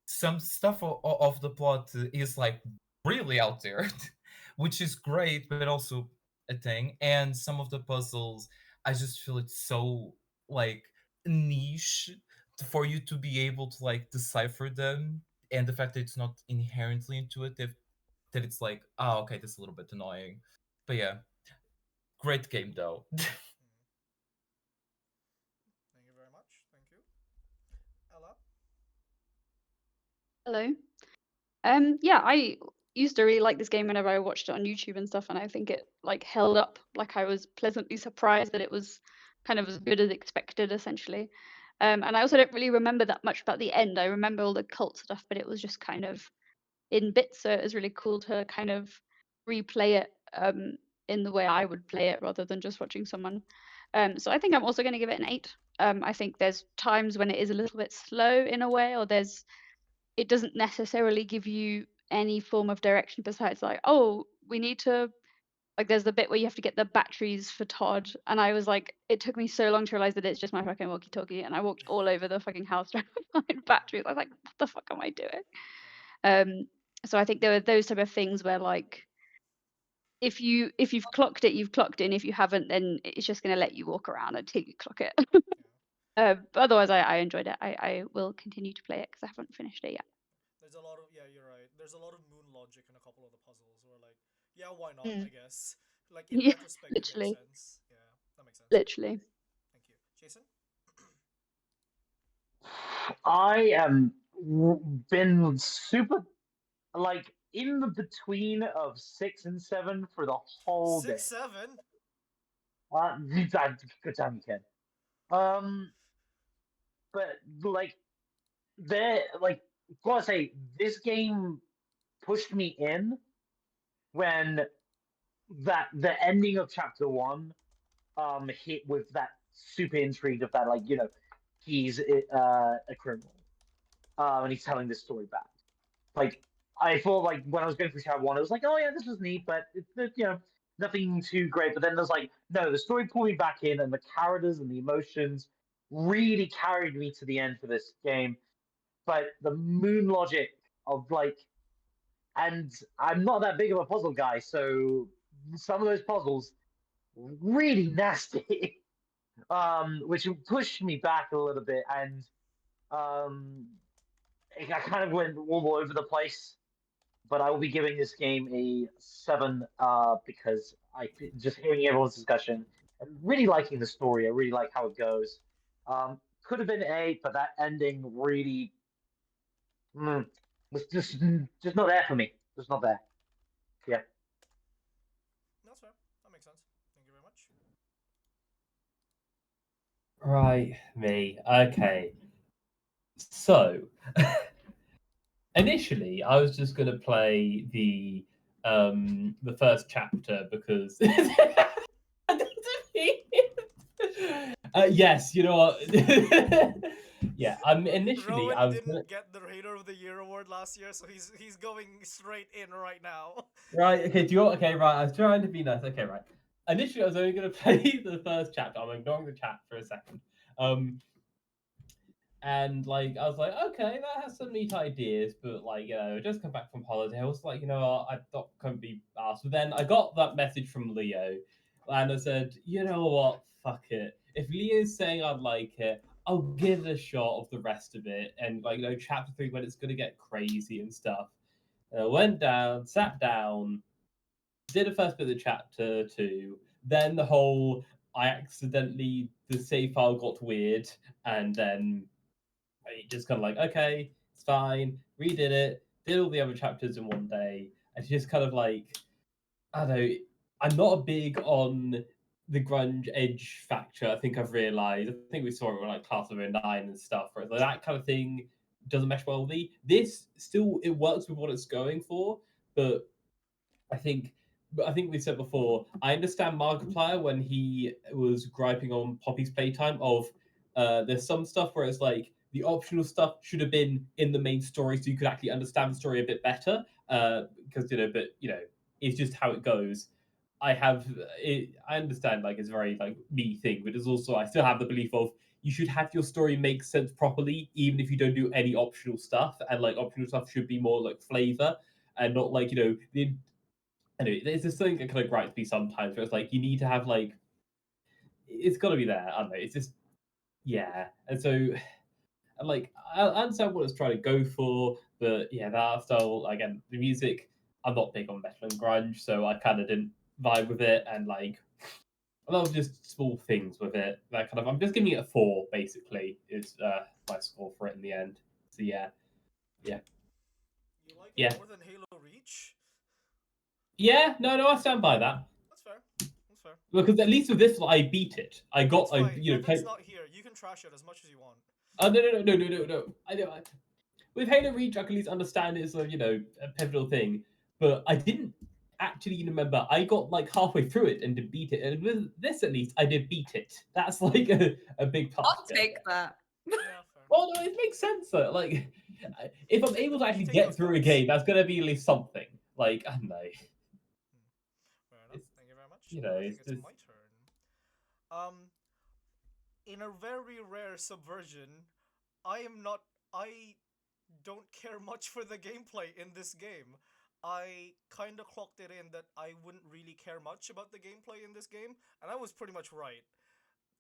H: some stuff of the plot is like really out there, which is great, but also a thing. And some of the puzzles, I just feel it's so like niche for you to be able to like decipher them, and the fact that it's not inherently intuitive, that it's like, oh, okay, that's a little bit annoying. But yeah, great game though.
A: Thank you very much. Thank you. Ella?
C: Hello. Yeah, I used to really like this game whenever I watched it on YouTube and stuff, and I think it like held up. Like I was pleasantly surprised that it was kind of as good as expected, essentially. And I also don't really remember that much about the end. I remember all the cult stuff, but it was just kind of in bits, so it was really cool to kind of replay it in the way I would play it rather than just watching someone. So I think I'm also going to give it an 8. I think there's times when it is a little bit slow in a way, or it doesn't necessarily give you any form of direction besides like, oh, we need to, like, there's the bit where you have to get the batteries for Todd, and I was like, it took me so long to realize that it's just my fucking walkie-talkie, and I walked all over the fucking house trying to find batteries. I was like, what the fuck am I doing? So I think there were those type of things where like if you've clocked it, you've clocked it, and if you haven't, then it's just going to let you walk around until you clock it. But otherwise, I enjoyed it. I will continue to play it because I haven't finished it yet.
A: There's a lot of, yeah, you're right. There's a lot of moon logic in a couple of the puzzles where like, yeah, why not? I guess. Like in
C: Yeah,
A: retrospect, it makes
C: literally,
A: sense. Yeah, that makes sense.
C: literally.
A: Thank you, Jason.
F: I am been super like in the between of 6 and 7 for the whole day.
A: 6-7.
F: Good time you can. But like there, like gotta say, this game pushed me in when that the ending of chapter 1 hit with that super intrigue of that, like, he's a criminal, and he's telling this story back. Like, I thought, like, when I was going through chapter 1, it was like, oh yeah, this was neat, but nothing too great. But then there's like, no, the story pulled me back in, and the characters and the emotions really carried me to the end for this game. But the moon logic of like, and I'm not that big of a puzzle guy, so some of those puzzles really nasty, which pushed me back a little bit, and um, I kind of went all over the place. But I will be giving this game a 7 because I just hearing everyone's discussion and really liking the story. I really like how it goes. Could have been 8, but that ending really was just not there for me. Just not there. Yeah.
A: That's fair. That makes sense. Thank you very much.
G: Right, me. Okay. So, initially, I was just gonna play the first chapter because yes, you know what? Yeah, initially
A: Rowan
G: I was
A: didn't
G: gonna...
A: get the Raider of the Year award last year, so he's going straight in right now.
G: Right, okay, do you want... Okay, right, I was trying to be nice. Okay, right. Initially, I was only going to play the first chapter. I'm ignoring the chat for a second. And, like, I was like, okay, that has some neat ideas, but, like, I just come back from holiday. I was like, I thought couldn't be asked. But then I got that message from Leo, and I said, you know what, fuck it. If Leo's saying I'd like it, I'll give it a shot of the rest of it. And, like, chapter 3, when it's going to get crazy and stuff. And I went down, sat down, did the first bit of chapter 2, then the whole the save file got weird, and then I just kind of like, okay, it's fine, redid it, did all the other chapters in one day, and just kind of like, I don't know. I'm not big on the grunge edge factor. I think I've realised. I think we saw it with like Class of '09 and stuff, where like, that kind of thing doesn't mesh well with me. This still it works with what it's going for, but I think. But I think we said before. I understand Markiplier when he was griping on Poppy's playtime of there's some stuff where it's like the optional stuff should have been in the main story so you could actually understand the story a bit better. Because but it's just how it goes. I understand like it's very like me thing, but it's also I still have the belief of you should have your story make sense properly, even if you don't do any optional stuff. And like optional stuff should be more like flavor and not like the. Anyway, there's this thing that kind of gripes me sometimes where it's like you need to have like it's got to be there. I don't know. It's just yeah, and so and like I understand what it's trying to go for, but yeah, that art style again, the music. I'm not big on metal and grunge, so I kind of didn't vibe with it, and like a lot of just small things with it. That kind of I'm just giving it a 4 basically. Is my score for it in the end. So yeah, yeah,
A: You like it
G: yeah,
A: more than Halo Reach?
G: yeah. No, I stand by that
A: That's fair. That's fair.
G: because at least with this one, I beat it.
A: It's
G: I
A: fine. Evan's
G: played.
A: not here. You can trash it as much as you want.
G: Oh no. I know. With Halo Reach, I can at least understand it's a a pivotal thing, but I didn't actually remember. I got like halfway through it and did beat it, and with this at least, I did beat it. That's like a big plus.
B: I'll take that.
A: Yeah, fair.
G: Well, no, it makes sense though. Like, if I'm able to actually
A: Beating
G: get
A: of
G: through a
A: goats.
G: game, that's gonna be at least something. Like, I don't know.
A: Fair enough.
G: It's,
A: Thank you very much.
G: I
A: I
G: it's
A: think it's
G: just
A: my turn. Um, in a very rare subversion, I am not. I don't care much for the gameplay in this game. I kind of clocked it in that I wouldn't really care much about the gameplay in this game, and I was pretty much right.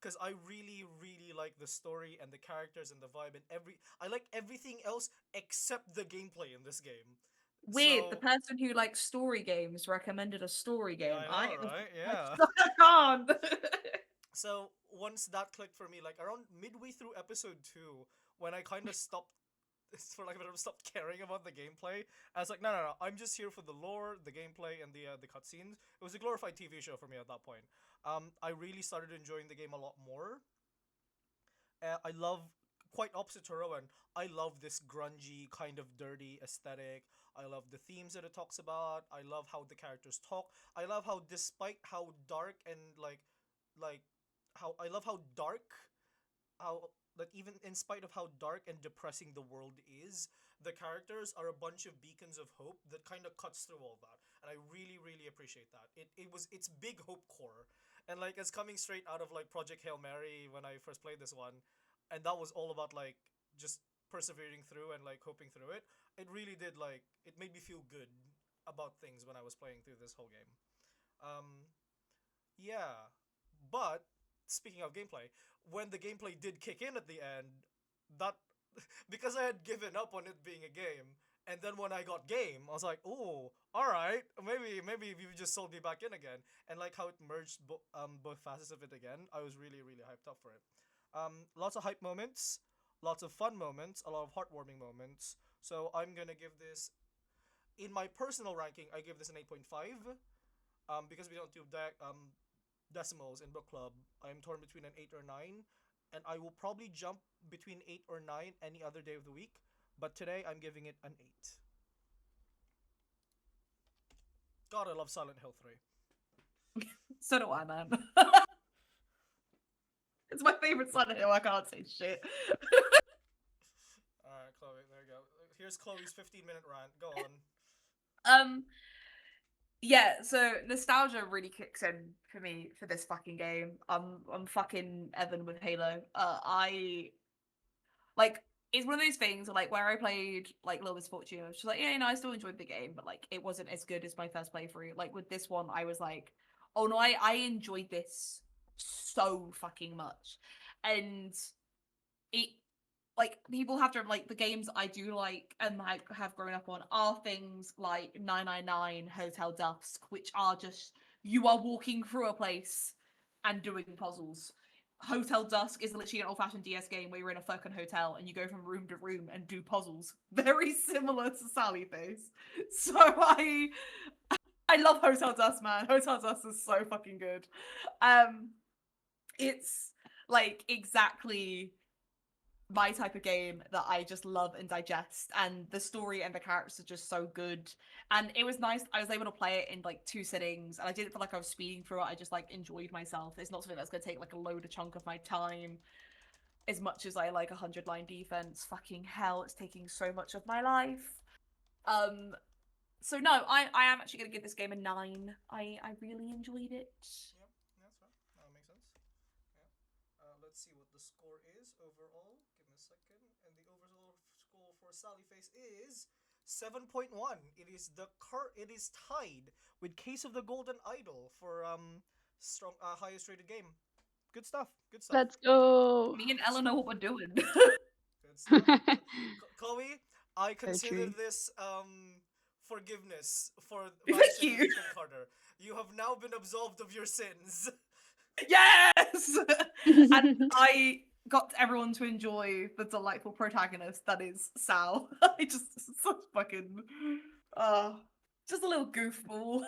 A: Because I really, really like the story and the characters and the vibe and I like everything else except the gameplay in this game.
B: Weird. The
A: So
B: person who likes story games recommended a story game.
A: I know, right? Yeah.
B: I can't.
A: So once that clicked for me, like around midway through episode 2, when I kind of stopped, for like a bit of stopped caring about the gameplay, I was like, no, I'm just here for the lore, the gameplay, and the cutscenes. It was a glorified TV show for me at that point. I really started enjoying the game a lot more. I love, quite opposite to Rowan, I love this grungy, kind of dirty aesthetic. I love the themes that it talks about. I love how the characters talk. I love how, despite how dark and like how I love how dark, how like even in spite of how dark and depressing the world is, the characters are a bunch of beacons of hope that kind of cuts through all that, and I really really appreciate that. It's big hope core, and like it's coming straight out of like Project Hail Mary when I first played this one, and that was all about like just persevering through and like hoping through it. It really did, like it made me feel good about things when I was playing through this whole game. Um, yeah, but speaking of gameplay, when the gameplay did kick in at the end, that because I had given up on it being a game, and then when I got game, I was like, oh, all right, maybe you just sold me back in again, and like how it merged both facets of it again, I was really really hyped up for it. Lots of hype moments, lots of fun moments, a lot of heartwarming moments. So I'm gonna give this, in my personal ranking, I give this an 8.5. Because we don't do decimals in book club, I'm torn between an 8 or 9, and I will probably jump between 8 or 9 any other day of the week, but today I'm giving it an 8. God, I love Silent Hill 3.
B: So do I, man. It's my favorite Silent Hill. I can't say shit.
A: Alright, Chloe, there you go. Here's Chloe's 15-minute rant. Go on.
B: Yeah, so nostalgia really kicks in for me for this fucking game. I'm fucking Evan with Halo. I like it's one of those things like where I played like Little Miss Fortune. I was just like, yeah, I still enjoyed the game, but like it wasn't as good as my first playthrough. Like with this one, I was like, oh no, I enjoyed this so fucking much, and it like people have to like the games I do like and like have grown up on are things like 999 Hotel Dusk, which are just you are walking through a place and doing puzzles. Hotel Dusk is literally an old-fashioned DS game where you're in a fucking hotel and you go from room to room and do puzzles. Very similar to Sally Face. So I love Hotel Dust, man. Hotel Dust is so fucking good. It's like exactly my type of game that I just love and digest, and the story and the characters are just so good. And it was nice. I was able to play it in like 2 sittings, and I didn't feel like I was speeding through it. I just like enjoyed myself. It's not something that's gonna take like a load of chunk of my time. As much as I like 100-line defense, fucking hell, it's taking so much of my life. So no, I am actually gonna give this game a 9. I really enjoyed it.
A: Yep, that's right. That makes sense. Yeah. Let's see what the score is overall. Give me a second. And the overall score for Sally Face is 7.1. It is it is tied with Case of the Golden Idol for strong highest rated game. Good stuff. Good stuff.
C: Let's go.
B: Me and Ella know what we're doing.
A: Good stuff. Chloe, I consider
I: true.
A: this forgiveness for
B: Thank
A: Vice
B: you.
A: and Ethan Carter. You have now been absolved of your sins.
B: Yes! And I got everyone to enjoy the delightful protagonist that is Sal. I just such fucking just a little goofball.